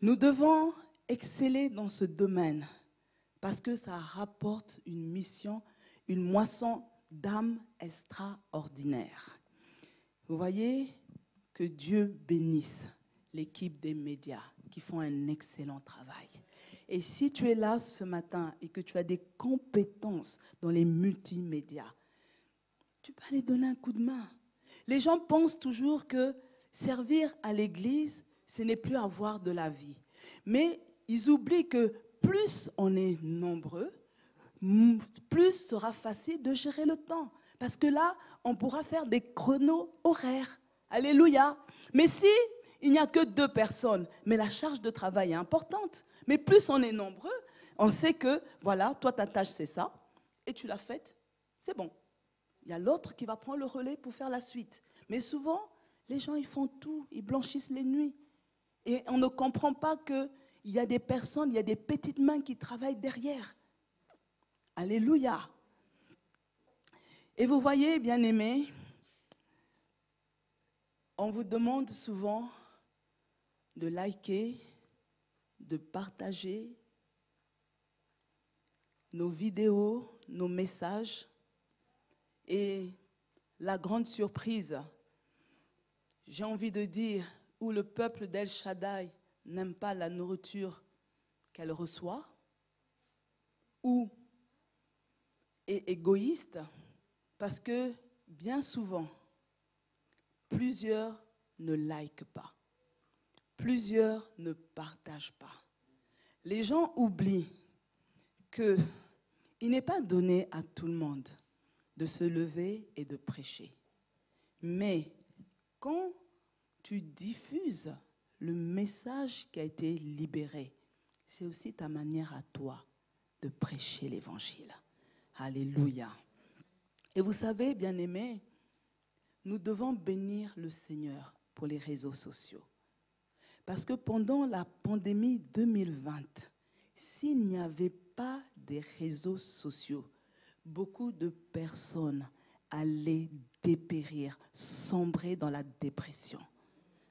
Nous devons exceller dans ce domaine parce que ça rapporte une mission, une moisson d'âmes extraordinaire. Vous voyez, que Dieu bénisse l'équipe des médias qui font un excellent travail. Et si tu es là ce matin et que tu as des compétences dans les multimédias, tu peux aller donner un coup de main. Les gens pensent toujours que servir à l'église, ce n'est plus avoir de la vie. Mais ils oublient que plus on est nombreux, plus sera facile de gérer le temps. Parce que là, on pourra faire des chronos horaires. Alléluia. Mais si il n'y a que 2 personnes, mais la charge de travail est importante. Mais plus on est nombreux, on sait que, voilà, toi ta tâche c'est ça, et tu l'as faite, c'est bon. Il y a l'autre qui va prendre le relais pour faire la suite. Mais souvent, les gens, ils font tout, ils blanchissent les nuits. Et on ne comprend pas qu'il y a des personnes, il y a des petites mains qui travaillent derrière. Alléluia. Et vous voyez, bien-aimés, on vous demande souvent de liker, de partager nos vidéos, nos messages. Et la grande surprise, j'ai envie de dire, où le peuple d'El Shaddai n'aime pas la nourriture qu'elle reçoit, ou est égoïste, parce que bien souvent, plusieurs ne likent pas, plusieurs ne partagent pas. Les gens oublient qu'il n'est pas donné à tout le monde de se lever et de prêcher. Mais quand tu diffuses le message qui a été libéré, c'est aussi ta manière à toi de prêcher l'évangile. Alléluia. Et vous savez, bien-aimés, nous devons bénir le Seigneur pour les réseaux sociaux. Parce que pendant la pandémie 2020, s'il n'y avait pas des réseaux sociaux, beaucoup de personnes allaient dépérir, sombrer dans la dépression.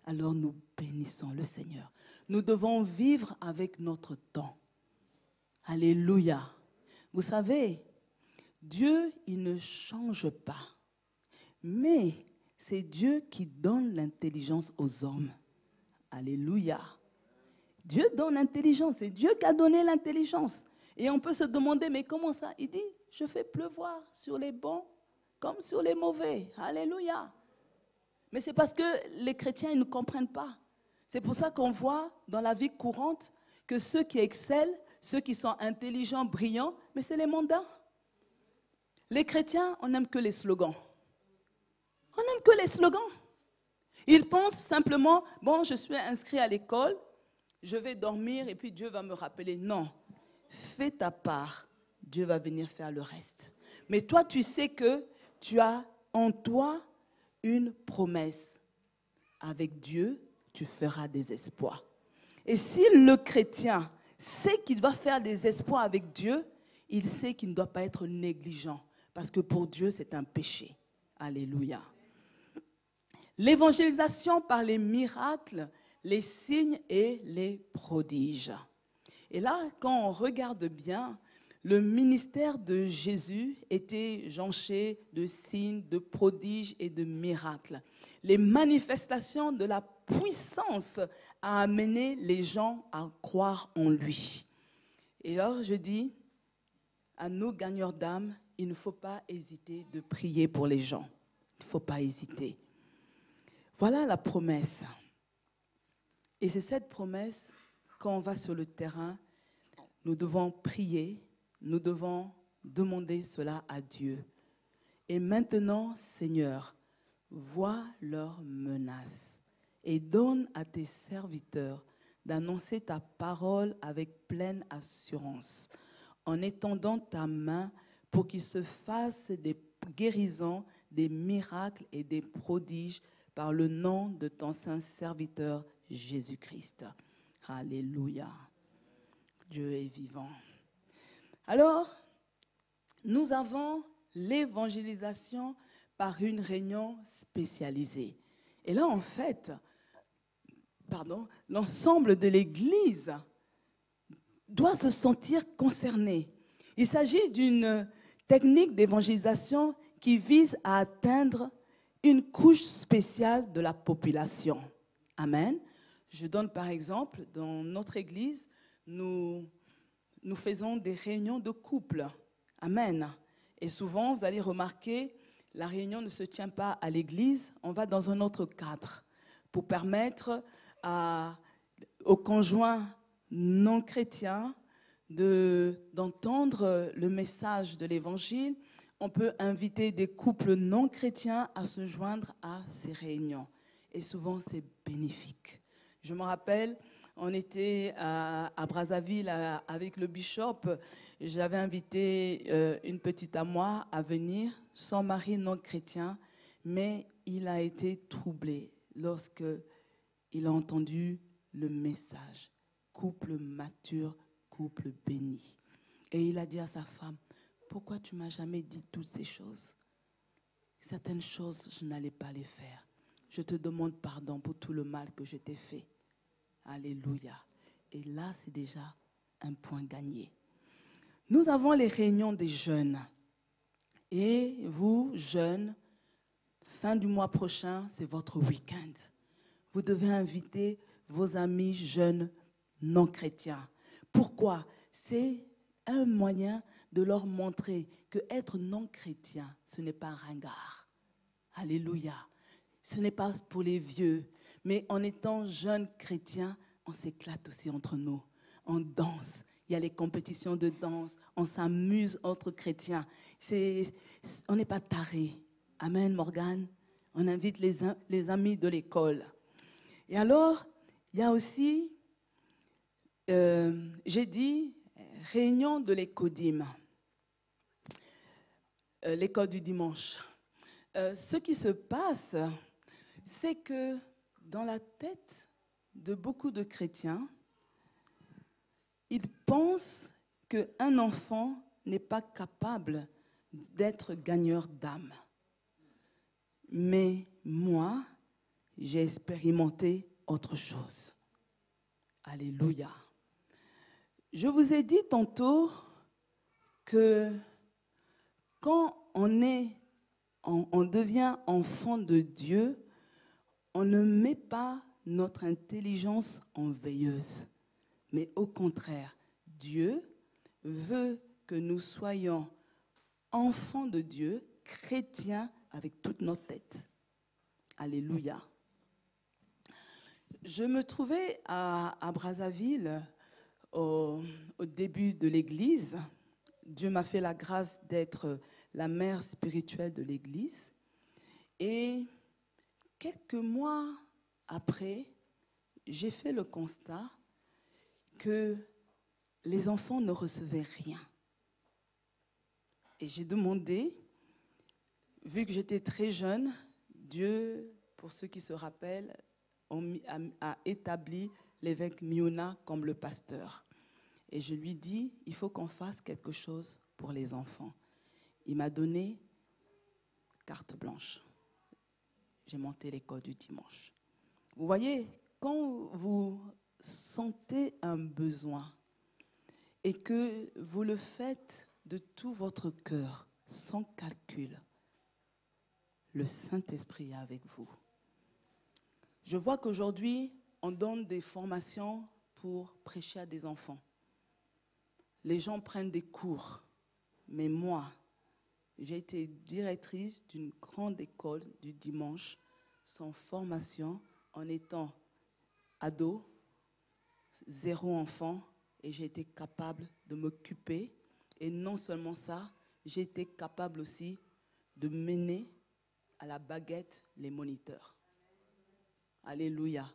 Alors nous bénissons le Seigneur. Nous devons vivre avec notre temps. Alléluia. Vous savez, Dieu, il ne change pas. Mais c'est Dieu qui donne l'intelligence aux hommes. Alléluia. Dieu donne l'intelligence. C'est Dieu qui a donné l'intelligence. Et on peut se demander, mais comment ça? Il dit, je fais pleuvoir sur les bons comme sur les mauvais. Alléluia. Mais c'est parce que les chrétiens, ils ne comprennent pas. C'est pour ça qu'on voit dans la vie courante que ceux qui excellent, ceux qui sont intelligents, brillants, mais c'est les mondains. Les chrétiens, on n'aime que les slogans. On n'aime que les slogans. Ils pensent simplement, bon, je suis inscrit à l'école, je vais dormir et puis Dieu va me rappeler. Non, fais ta part, Dieu va venir faire le reste. Mais toi, tu sais que tu as en toi une promesse. Avec Dieu, tu feras des exploits. Et si le chrétien sait qu'il doit faire des exploits avec Dieu, il sait qu'il ne doit pas être négligent. Parce que pour Dieu, c'est un péché. Alléluia. L'évangélisation par les miracles, les signes et les prodiges. Et là, quand on regarde bien, le ministère de Jésus était jonché de signes, de prodiges et de miracles. Les manifestations de la puissance a amené les gens à croire en lui. Et alors je dis à nos gagneurs d'âme, il ne faut pas hésiter de prier pour les gens. Il ne faut pas hésiter. Voilà la promesse. Et c'est cette promesse, quand on va sur le terrain, nous devons prier, nous devons demander cela à Dieu. Et maintenant, Seigneur, vois leurs menaces et donne à tes serviteurs d'annoncer ta parole avec pleine assurance, en étendant ta main pour qu'il se fasse des guérisons, des miracles et des prodiges par le nom de ton saint serviteur Jésus-Christ. Alléluia. Dieu est vivant. Alors, nous avons l'évangélisation par une réunion spécialisée. Et là, en fait, l'ensemble de l'Église doit se sentir concerné. Il s'agit d'une technique d'évangélisation qui vise à atteindre une couche spéciale de la population. Amen. Je donne par exemple, dans notre Église, nous faisons des réunions de couples. Amen. Et souvent, vous allez remarquer, la réunion ne se tient pas à l'église, on va dans un autre cadre pour permettre aux conjoints non chrétiens d'entendre le message de l'évangile. On peut inviter des couples non chrétiens à se joindre à ces réunions. Et souvent, c'est bénéfique. Je me rappelle, on était à Brazzaville avec le bishop. J'avais invité une petite à moi à venir, son mari non chrétien, mais il a été troublé lorsqu'il a entendu le message. Couple mature, couple béni. Et il a dit à sa femme, pourquoi tu ne m'as jamais dit toutes ces choses? Certaines choses, je n'allais pas les faire. Je te demande pardon pour tout le mal que je t'ai fait. Alléluia. Et là, c'est déjà un point gagné. Nous avons les réunions des jeunes. Et vous, jeunes, fin du mois prochain, c'est votre week-end. Vous devez inviter vos amis jeunes non chrétiens. Pourquoi? C'est un moyen de leur montrer que être non chrétien, ce n'est pas un ringard. Alléluia. Ce n'est pas pour les vieux. Mais en étant jeunes chrétiens, on s'éclate aussi entre nous. On danse. Il y a les compétitions de danse. On s'amuse entre chrétiens. On n'est pas tarés. Amen, Morgane. On invite les amis de l'école. Et alors, il y a aussi, j'ai dit, réunion de l'écodim, l'école du dimanche. Ce qui se passe, c'est que dans la tête de beaucoup de chrétiens, ils pensent qu'un enfant n'est pas capable d'être gagneur d'âme. Mais moi, j'ai expérimenté autre chose. Alléluia. Je vous ai dit tantôt que quand on devient enfant de Dieu, on ne met pas notre intelligence en veilleuse. Mais au contraire, Dieu veut que nous soyons enfants de Dieu, chrétiens avec toute notre tête. Alléluia. Je me trouvais à Brazzaville au début de l'Église. Dieu m'a fait la grâce d'être la mère spirituelle de l'Église. Et quelques mois après, j'ai fait le constat que les enfants ne recevaient rien. Et j'ai demandé, vu que j'étais très jeune, Dieu, pour ceux qui se rappellent, a établi l'évêque Miona comme le pasteur. Et je lui dis, il faut qu'on fasse quelque chose pour les enfants. Il m'a donné carte blanche. J'ai monté l'école du dimanche. Vous voyez, quand vous sentez un besoin et que vous le faites de tout votre cœur, sans calcul, le Saint-Esprit est avec vous. Je vois qu'aujourd'hui, on donne des formations pour prêcher à des enfants. Les gens prennent des cours, mais moi, j'ai été directrice d'une grande école du dimanche sans formation en étant ado, 0 enfant, et j'ai été capable de m'occuper. Et non seulement ça, j'ai été capable aussi de mener à la baguette les moniteurs. Alléluia.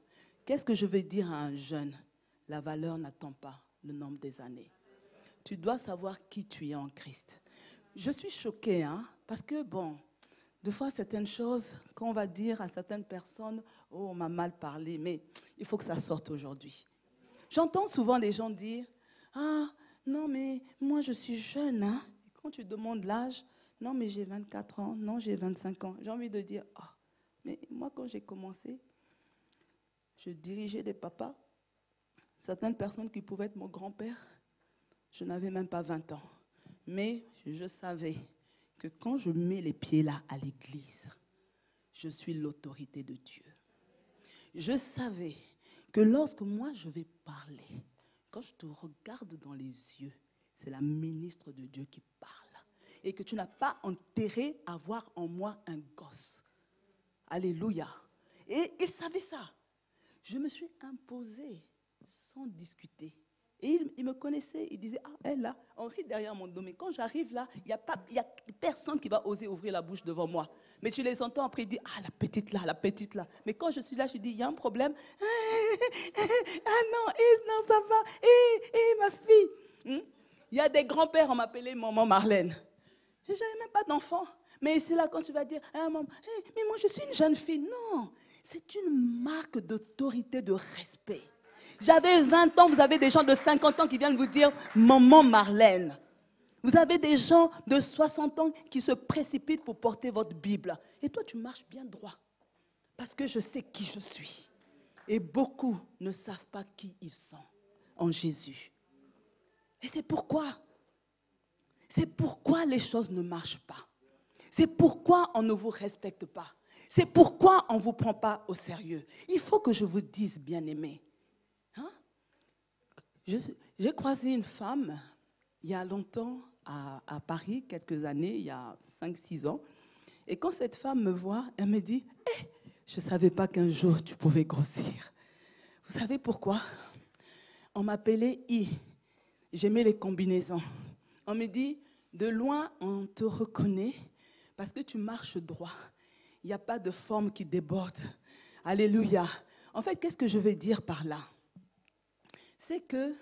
Qu'est-ce que je veux dire à un jeune? La valeur n'attend pas le nombre des années. Tu dois savoir qui tu es en Christ. Je suis choquée, parce que, des fois, certaines choses, quand on va dire à certaines personnes, « Oh, on m'a mal parlé », mais il faut que ça sorte aujourd'hui. J'entends souvent les gens dire, « Ah, non, mais moi, je suis jeune. » Et quand tu demandes l'âge, « Non, mais j'ai 24 ans. Non, j'ai 25 ans. » J'ai envie de dire, « Ah, mais moi, quand j'ai commencé, je dirigeais des papas. Certaines personnes qui pouvaient être mon grand-père, je n'avais même pas 20 ans. Mais je savais que quand je mets les pieds là à l'église, je suis l'autorité de Dieu. Je savais que lorsque moi je vais parler, quand je te regarde dans les yeux, c'est la ministre de Dieu qui parle. Et que tu n'as pas intérêt à voir en moi un gosse. Alléluia. Et il savait ça. Je me suis imposée sans discuter. Et il me connaissait, il disait, « Ah, elle là, on rit derrière mon dos. Mais quand j'arrive là, il n'y a personne qui va oser ouvrir la bouche devant moi. » Mais tu les entends après, ils disent, « Ah, la petite là, la petite là. » Mais quand je suis là, je dis, « Il y a un problème. » Ah non, ça va. Ma fille. Il y a des grands-pères, on m'appelait maman Marlène. Je n'avais même pas d'enfant. Mais c'est là quand tu vas dire, « Ah, maman, mais moi je suis une jeune fille. » Non, c'est une marque d'autorité, de respect. J'avais 20 ans, vous avez des gens de 50 ans qui viennent vous dire « Maman Marlène ». Vous avez des gens de 60 ans qui se précipitent pour porter votre Bible. Et toi, tu marches bien droit. Parce que je sais qui je suis. Et beaucoup ne savent pas qui ils sont en Jésus. Et c'est pourquoi les choses ne marchent pas. C'est pourquoi on ne vous respecte pas. C'est pourquoi on ne vous prend pas au sérieux. Il faut que je vous dise, bien-aimés. Hein? J'ai croisé une femme il y a longtemps à Paris, quelques années, il y a 5-6 ans. Et quand cette femme me voit, elle me dit « je ne savais pas qu'un jour tu pouvais grossir. » Vous savez pourquoi? On m'appelait I. J'aimais les combinaisons. On me dit « de loin, on te reconnaît parce que tu marches droit. Il n'y a pas de forme qui déborde. Alléluia. » En fait, qu'est-ce que je veux dire par là? C'est que,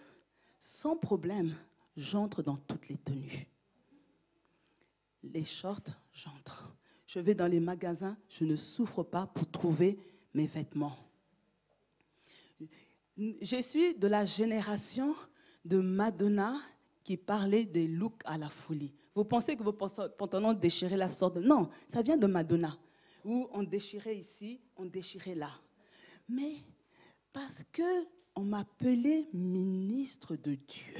sans problème, j'entre dans toutes les tenues. Les shorts, j'entre. Je vais dans les magasins, je ne souffre pas pour trouver mes vêtements. Je suis de la génération de Madonna qui parlait des looks à la folie. Vous pensez que vos pantalons déchiraient la sorte de... Non, ça vient de Madonna, où on déchirait ici, on déchirait là. Mais parce qu'on m'appelait ministre de Dieu,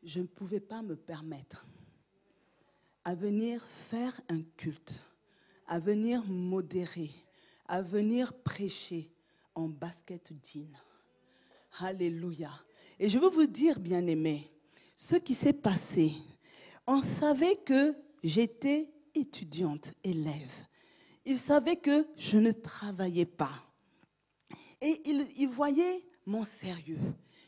je ne pouvais pas me permettre à venir faire un culte, à venir modérer, à venir prêcher en basket jean. Alléluia. Et je veux vous dire, bien-aimés, ce qui s'est passé, on savait que j'étais étudiante, élève. Ils savaient que je ne travaillais pas. Et ils voyaient mon sérieux.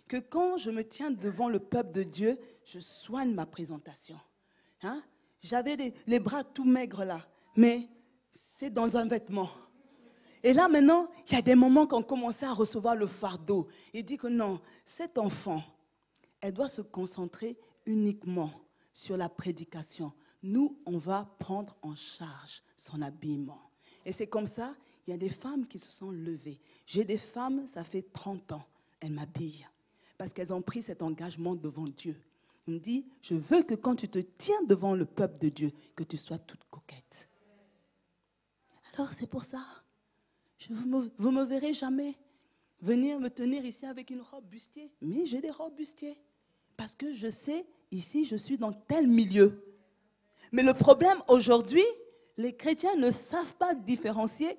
Que quand je me tiens devant le peuple de Dieu, je soigne ma présentation. Hein? J'avais les bras tout maigres là, mais c'est dans un vêtement. Et là maintenant, il y a des moments qu'on commençait à recevoir le fardeau. Il dit que non, cette enfant, elle doit se concentrer uniquement sur la prédication. Nous, on va prendre en charge son habillement. Et c'est comme ça, il y a des femmes qui se sont levées. J'ai des femmes, ça fait 30 ans, elles m'habillent. Parce qu'elles ont pris cet engagement devant Dieu. Il me dit, je veux que quand tu te tiens devant le peuple de Dieu, que tu sois toute coquette. Alors c'est pour ça, vous ne me verrez jamais venir me tenir ici avec une robe bustier. Mais j'ai des robes bustiers. Parce que je sais, ici, je suis dans tel milieu. Mais le problème aujourd'hui, les chrétiens ne savent pas différencier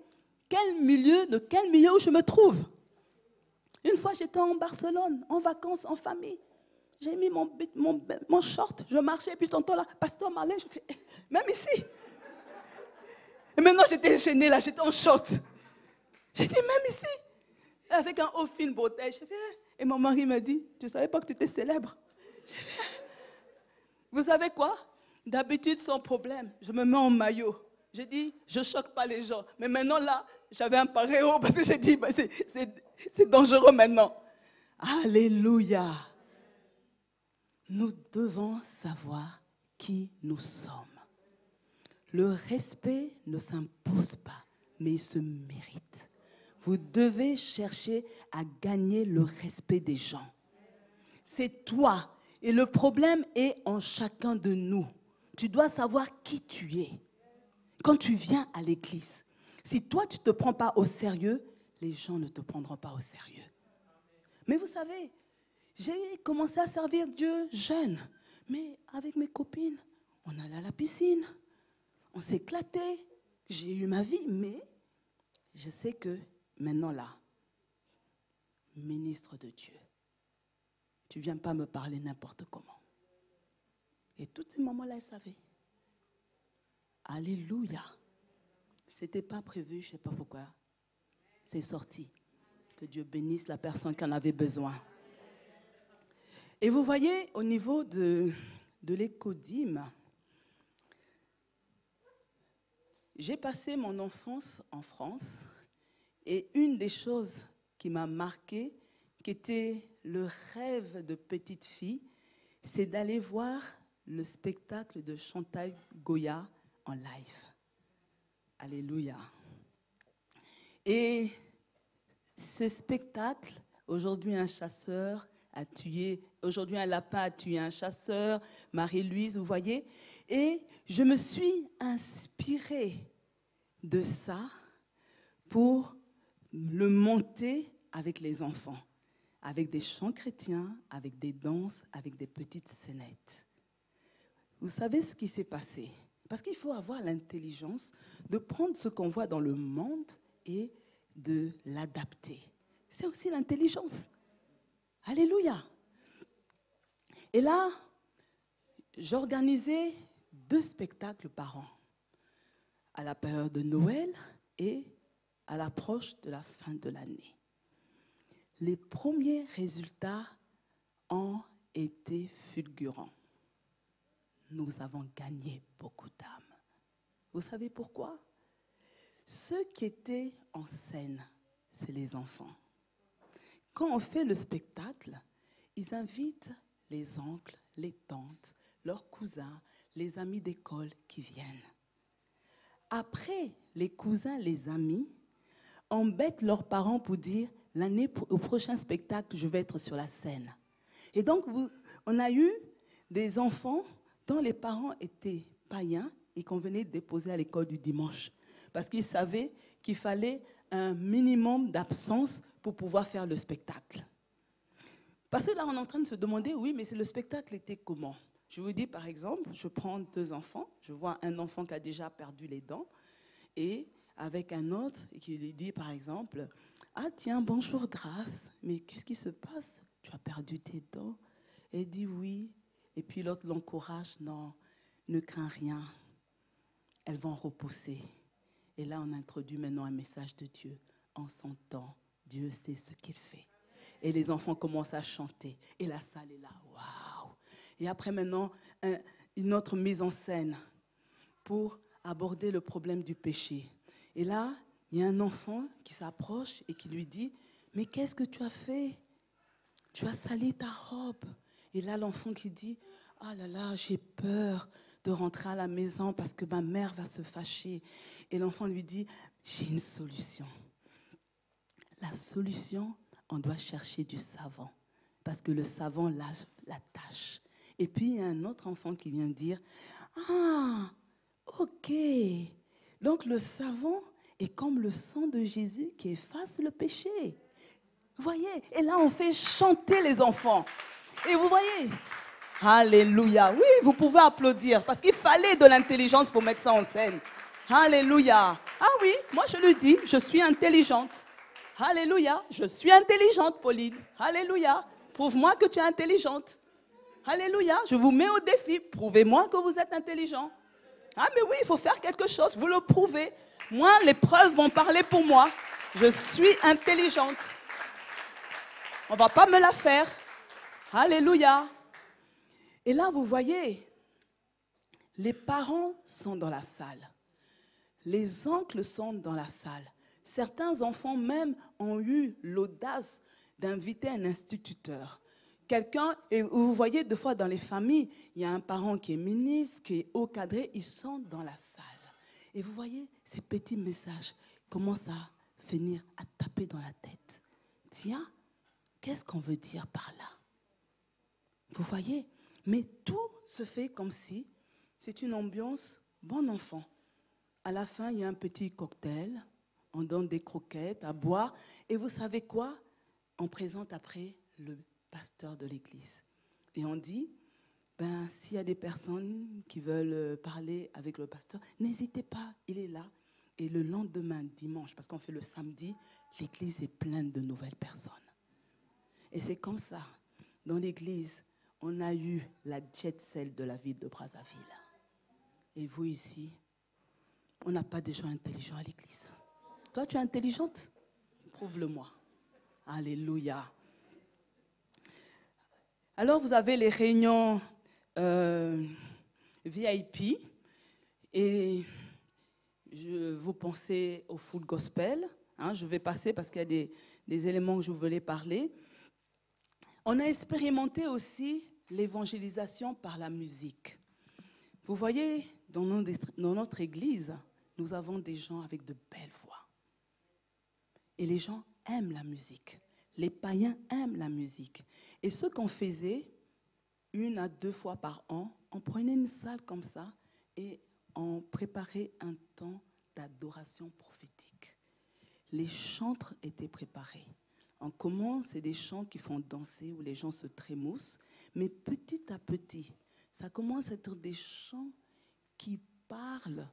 de quel milieu où je me trouve. Une fois, j'étais en Barcelone, en vacances, en famille. J'ai mis mon short, je marchais, et puis tonton là, pasteur Marlin, je fais, même ici. Et maintenant, j'étais gênée là, j'étais en short. J'ai dit, même ici. Avec un haut fine bretelle, je fais, et mon mari m'a dit, tu ne savais pas que tu étais célèbre. Vous savez quoi? D'habitude, sans problème, je me mets en maillot. J'ai dit, je ne choque pas les gens. Mais maintenant, là, j'avais un paréo parce que j'ai dit, bah, c'est dangereux maintenant. Alléluia. Nous devons savoir qui nous sommes. Le respect ne s'impose pas, mais il se mérite. Vous devez chercher à gagner le respect des gens. C'est toi. Et le problème est en chacun de nous. Tu dois savoir qui tu es. Quand tu viens à l'église, si toi tu ne te prends pas au sérieux, les gens ne te prendront pas au sérieux. Mais vous savez, j'ai commencé à servir Dieu jeune. Mais avec mes copines, on allait à la piscine. On s'éclatait. J'ai eu ma vie, mais je sais que maintenant là, ministre de Dieu, tu ne viens pas me parler n'importe comment. Et toutes ces mamans-là, elles savaient. Alléluia. Ce n'était pas prévu, je ne sais pas pourquoi. C'est sorti. Que Dieu bénisse la personne qui en avait besoin. Et vous voyez, au niveau de l'écodime, j'ai passé mon enfance en France et une des choses qui m'a marquée, qui était le rêve de petite fille, c'est d'aller voir le spectacle de Chantal Goya en live. Alléluia. Et ce spectacle, Aujourd'hui, un chasseur a tué, aujourd'hui, un lapin a tué un chasseur, Marie-Louise, vous voyez. Et je me suis inspirée de ça pour le monter avec les enfants, avec des chants chrétiens, avec des danses, avec des petites scénettes. Vous savez ce qui s'est passé? Parce qu'il faut avoir l'intelligence de prendre ce qu'on voit dans le monde et de l'adapter. C'est aussi l'intelligence. Alléluia. Et là, j'organisais 2 spectacles par an, à la période de Noël et à l'approche de la fin de l'année. Les premiers résultats ont été fulgurants. Nous avons gagné beaucoup d'âmes. Vous savez pourquoi? Ceux qui étaient en scène, c'est les enfants. Quand on fait le spectacle, ils invitent les oncles, les tantes, leurs cousins, les amis d'école qui viennent. Après, les cousins, les amis embêtent leurs parents pour dire au prochain spectacle, je vais être sur la scène. Et donc, on a eu des enfants dont les parents étaient païens et qu'on venait déposer à l'école du dimanche. Parce qu'ils savaient qu'il fallait un minimum d'absence pour pouvoir faire le spectacle. Parce que là, on est en train de se demander, oui, mais le spectacle était comment? Je vous dis, par exemple, je prends 2 enfants. Je vois un enfant qui a déjà perdu les dents et avec un autre qui lui dit, par exemple, « Ah tiens, bonjour Grâce, mais qu'est-ce qui se passe? Tu as perdu tes dents ?» Elle dit « Oui. » Et puis l'autre l'encourage, « Non, ne crains rien. Elles vont repousser. » Et là, on introduit maintenant un message de Dieu. En son temps, Dieu sait ce qu'il fait. Et les enfants commencent à chanter. Et la salle est là, waouh! Et après maintenant, une autre mise en scène pour aborder le problème du péché. Et là, il y a un enfant qui s'approche et qui lui dit, « Mais qu'est-ce que tu as fait? Tu as sali ta robe. » Et là, l'enfant qui dit, « Ah là là, j'ai peur de rentrer à la maison parce que ma mère va se fâcher. » Et l'enfant lui dit, « J'ai une solution. » La solution, on doit chercher du savon parce que le savon lave la tache. Et puis, il y a un autre enfant qui vient dire, « Ah, ok. Donc, le savon est comme le sang de Jésus qui efface le péché. » Vous voyez? Et là, on fait chanter les enfants. Et vous voyez? Alléluia. Oui, vous pouvez applaudir parce qu'il fallait de l'intelligence pour mettre ça en scène. Alléluia. Ah oui, moi je le dis, je suis intelligente. Alléluia. Je suis intelligente, Pauline. Alléluia. Prouve-moi que tu es intelligente. Alléluia. Je vous mets au défi. Prouvez-moi que vous êtes intelligent. Ah mais oui, il faut faire quelque chose. Vous le prouvez. Moi, les preuves vont parler pour moi. Je suis intelligente. On ne va pas me la faire. Alléluia. Et là, vous voyez, les parents sont dans la salle. Les oncles sont dans la salle. Certains enfants même ont eu l'audace d'inviter un instituteur. Quelqu'un, et vous voyez, des fois dans les familles, il y a un parent qui est ministre, qui est haut cadré, ils sont dans la salle. Et vous voyez, ces petits messages commencent à venir à taper dans la tête. Tiens, qu'est-ce qu'on veut dire par là? Vous voyez? Mais tout se fait comme si c'est une ambiance bon enfant. À la fin, il y a un petit cocktail, on donne des croquettes à boire. Et vous savez quoi? On présente après le pasteur de l'église. Et on dit, s'il y a des personnes qui veulent parler avec le pasteur, n'hésitez pas, il est là. Et le lendemain, dimanche, parce qu'on fait le samedi, l'église est pleine de nouvelles personnes. Et c'est comme ça, dans l'église, on a eu la jet set de la ville de Brazzaville. Et vous ici, on n'a pas de gens intelligents à l'église. Toi, tu es intelligente? Prouve-le-moi. Alléluia. Alors, vous avez les réunions VIP et vous pensez au full gospel. Je vais passer parce qu'il y a des éléments que je voulais parler. On a expérimenté aussi l'évangélisation par la musique. Vous voyez, dans notre église, nous avons des gens avec de belles voix. Et les gens aiment la musique. Les païens aiment la musique. Et ce qu'on faisait, 1 à 2 fois par an, on prenait une salle comme ça et on préparait un temps d'adoration prophétique. Les chantres étaient préparés. On commence, c'est des chants qui font danser, où les gens se trémoussent, mais petit à petit, ça commence à être des chants qui parlent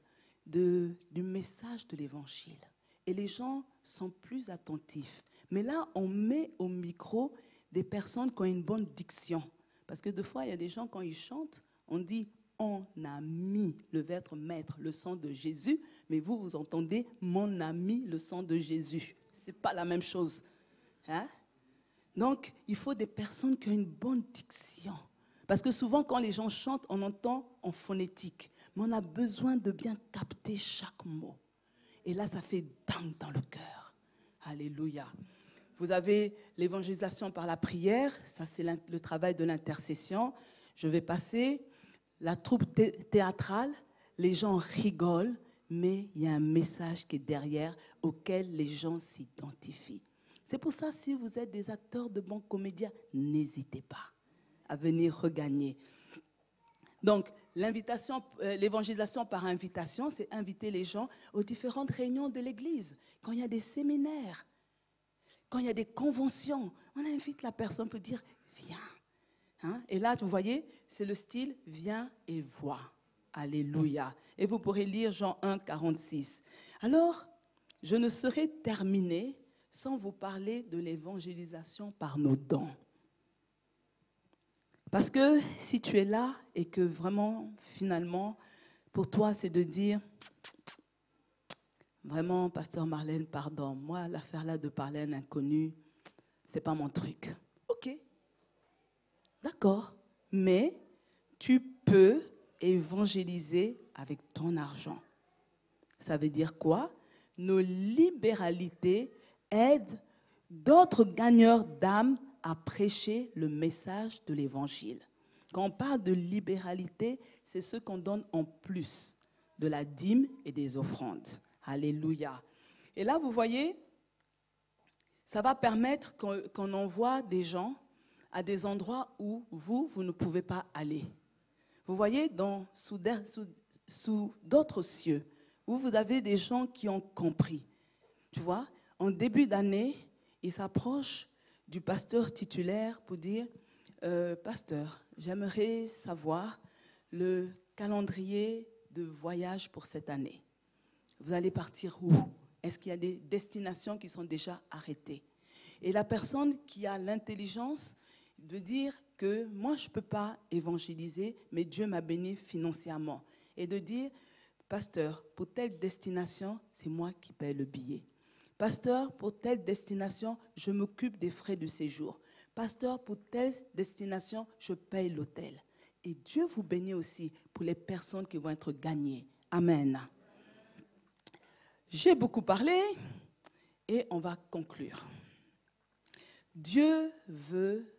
du message de l'Évangile. Et les gens sont plus attentifs. Mais là, on met au micro des personnes qui ont une bonne diction. Parce que des fois, il y a des gens, quand ils chantent, on dit « on a mis » le verbe mettre, le sang de Jésus, mais vous, vous entendez « mon ami, le sang de Jésus ». Ce n'est pas la même chose. Hein? Donc, il faut des personnes qui ont une bonne diction. Parce que souvent, quand les gens chantent, on entend en phonétique. Mais on a besoin de bien capter chaque mot. Et là, ça fait dingue dans le cœur. Alléluia. Vous avez l'évangélisation par la prière. Ça, c'est le travail de l'intercession. Je vais passer. La troupe théâtrale, les gens rigolent, mais il y a un message qui est derrière auquel les gens s'identifient. C'est pour ça, si vous êtes des acteurs de bons comédiens, n'hésitez pas à venir regagner. Donc, l'évangélisation par invitation, c'est inviter les gens aux différentes réunions de l'Église. Quand il y a des séminaires, quand il y a des conventions, on invite la personne pour dire « viens ». Hein? Et là, vous voyez, c'est le style « viens et vois ». Alléluia. Et vous pourrez lire Jean 1, 46. Alors, je ne saurais terminer sans vous parler de l'évangélisation par nos dons. Parce que si tu es là et que vraiment, finalement, pour toi, c'est de dire, vraiment, pasteur Marlène, pardon, moi, l'affaire là de parler à un inconnu, c'est pas mon truc. Ok, d'accord, mais tu peux évangéliser avec ton argent. Ça veut dire quoi? Nos libéralités aident d'autres gagneurs d'âme à prêcher le message de l'Évangile. Quand on parle de libéralité, c'est ce qu'on donne en plus de la dîme et des offrandes. Alléluia. Et là, vous voyez, ça va permettre qu'on envoie des gens à des endroits où vous ne pouvez pas aller. Vous voyez, sous d'autres cieux, où vous avez des gens qui ont compris. Tu vois, en début d'année, ils s'approchent du pasteur titulaire pour dire pasteur, j'aimerais savoir le calendrier de voyage pour cette année. Vous allez partir où? Est-ce qu'il y a des destinations qui sont déjà arrêtées? Et la personne qui a l'intelligence de dire que moi, je ne peux pas évangéliser, mais Dieu m'a béni financièrement. Et de dire, pasteur, pour telle destination, c'est moi qui paye le billet. Pasteur, pour telle destination, je m'occupe des frais de séjour. Pasteur, pour telle destination, je paye l'hôtel. Et Dieu vous bénit aussi pour les personnes qui vont être gagnées. Amen. J'ai beaucoup parlé et on va conclure. Dieu veut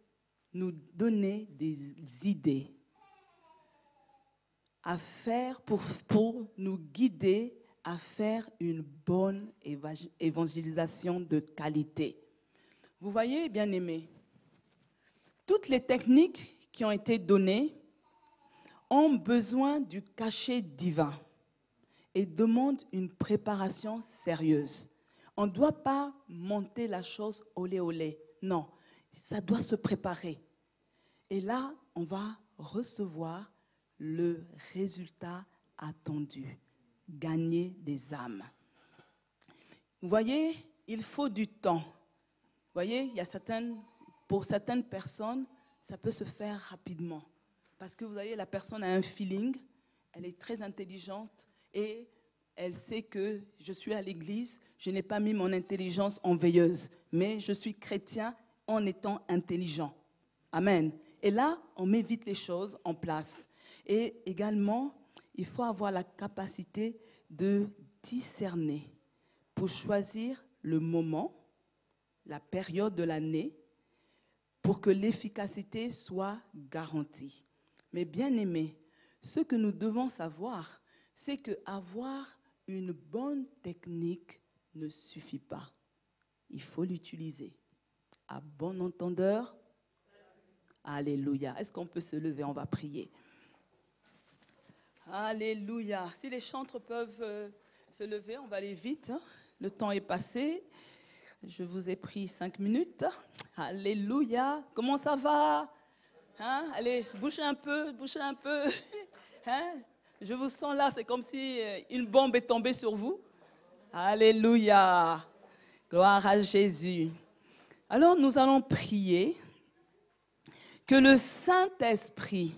nous donner des idées à faire pour nous guider à faire une bonne évangélisation de qualité. Vous voyez, bien-aimés, toutes les techniques qui ont été données ont besoin du cachet divin et demandent une préparation sérieuse. On ne doit pas monter la chose olé olé. Non, ça doit se préparer. Et là, on va recevoir le résultat attendu. Gagner des âmes. Vous voyez, il faut du temps. Vous voyez, il y a pour certaines personnes, ça peut se faire rapidement. Parce que vous voyez, la personne a un feeling, elle est très intelligente et elle sait que je suis à l'église, je n'ai pas mis mon intelligence en veilleuse, mais je suis chrétien en étant intelligent. Amen. Et là, on met vite les choses en place. Et également, il faut avoir la capacité de discerner pour choisir le moment, la période de l'année, pour que l'efficacité soit garantie. Mais bien aimés, ce que nous devons savoir, c'est qu'avoir une bonne technique ne suffit pas. Il faut l'utiliser. À bon entendeur. Alléluia. Est-ce qu'on peut se lever? On va prier. Alléluia. Si les chantres peuvent se lever, on va aller vite. Hein. Le temps est passé. Je vous ai pris 5 minutes. Alléluia. Comment ça va? Hein? Allez, bougez un peu, bougez un peu. Hein? Je vous sens là, c'est comme si une bombe est tombée sur vous. Alléluia. Gloire à Jésus. Alors nous allons prier que le Saint-Esprit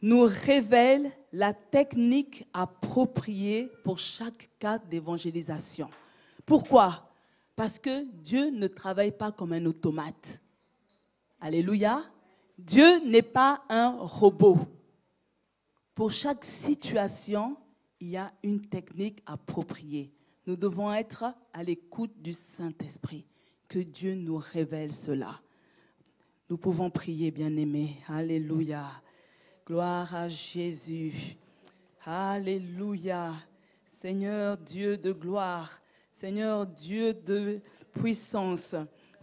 nous révèle la technique appropriée pour chaque cas d'évangélisation. Pourquoi? Parce que Dieu ne travaille pas comme un automate. Alléluia. Dieu n'est pas un robot. Pour chaque situation, il y a une technique appropriée. Nous devons être à l'écoute du Saint-Esprit. Que Dieu nous révèle cela. Nous pouvons prier, bien-aimés. Alléluia. Gloire à Jésus. Alléluia. Seigneur Dieu de gloire. Seigneur Dieu de puissance.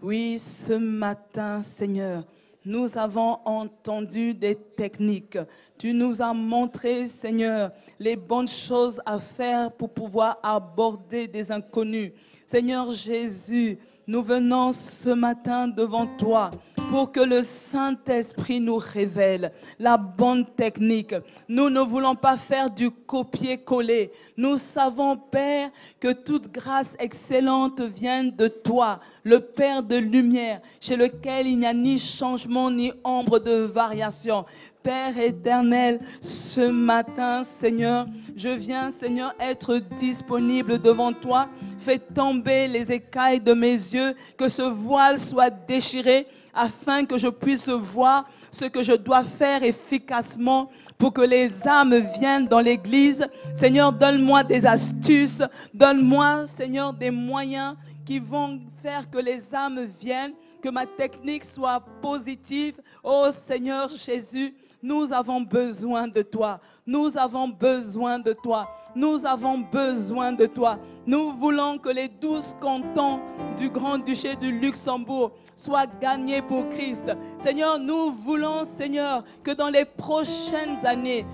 Oui, ce matin, Seigneur, nous avons entendu des techniques. Tu nous as montré, Seigneur, les bonnes choses à faire pour pouvoir aborder des inconnus. Seigneur Jésus, nous venons ce matin devant toi pour que le Saint-Esprit nous révèle la bonne technique. Nous ne voulons pas faire du copier-coller. Nous savons, Père, que toute grâce excellente vient de toi, le Père de lumière, chez lequel il n'y a ni changement ni ombre de variation. Père éternel, ce matin, Seigneur, je viens, Seigneur, être disponible devant toi. Fais tomber les écailles de mes yeux, que ce voile soit déchiré, afin que je puisse voir ce que je dois faire efficacement pour que les âmes viennent dans l'église. Seigneur, donne-moi des astuces, donne-moi, Seigneur, des moyens qui vont faire que les âmes viennent, que ma technique soit positive. Oh Seigneur Jésus, nous avons besoin de toi. Nous avons besoin de toi. Nous avons besoin de toi. Nous voulons que les 12 cantons du Grand-Duché du Luxembourg soient gagnés pour Christ. Seigneur, nous voulons, Seigneur, que dans les prochaines années,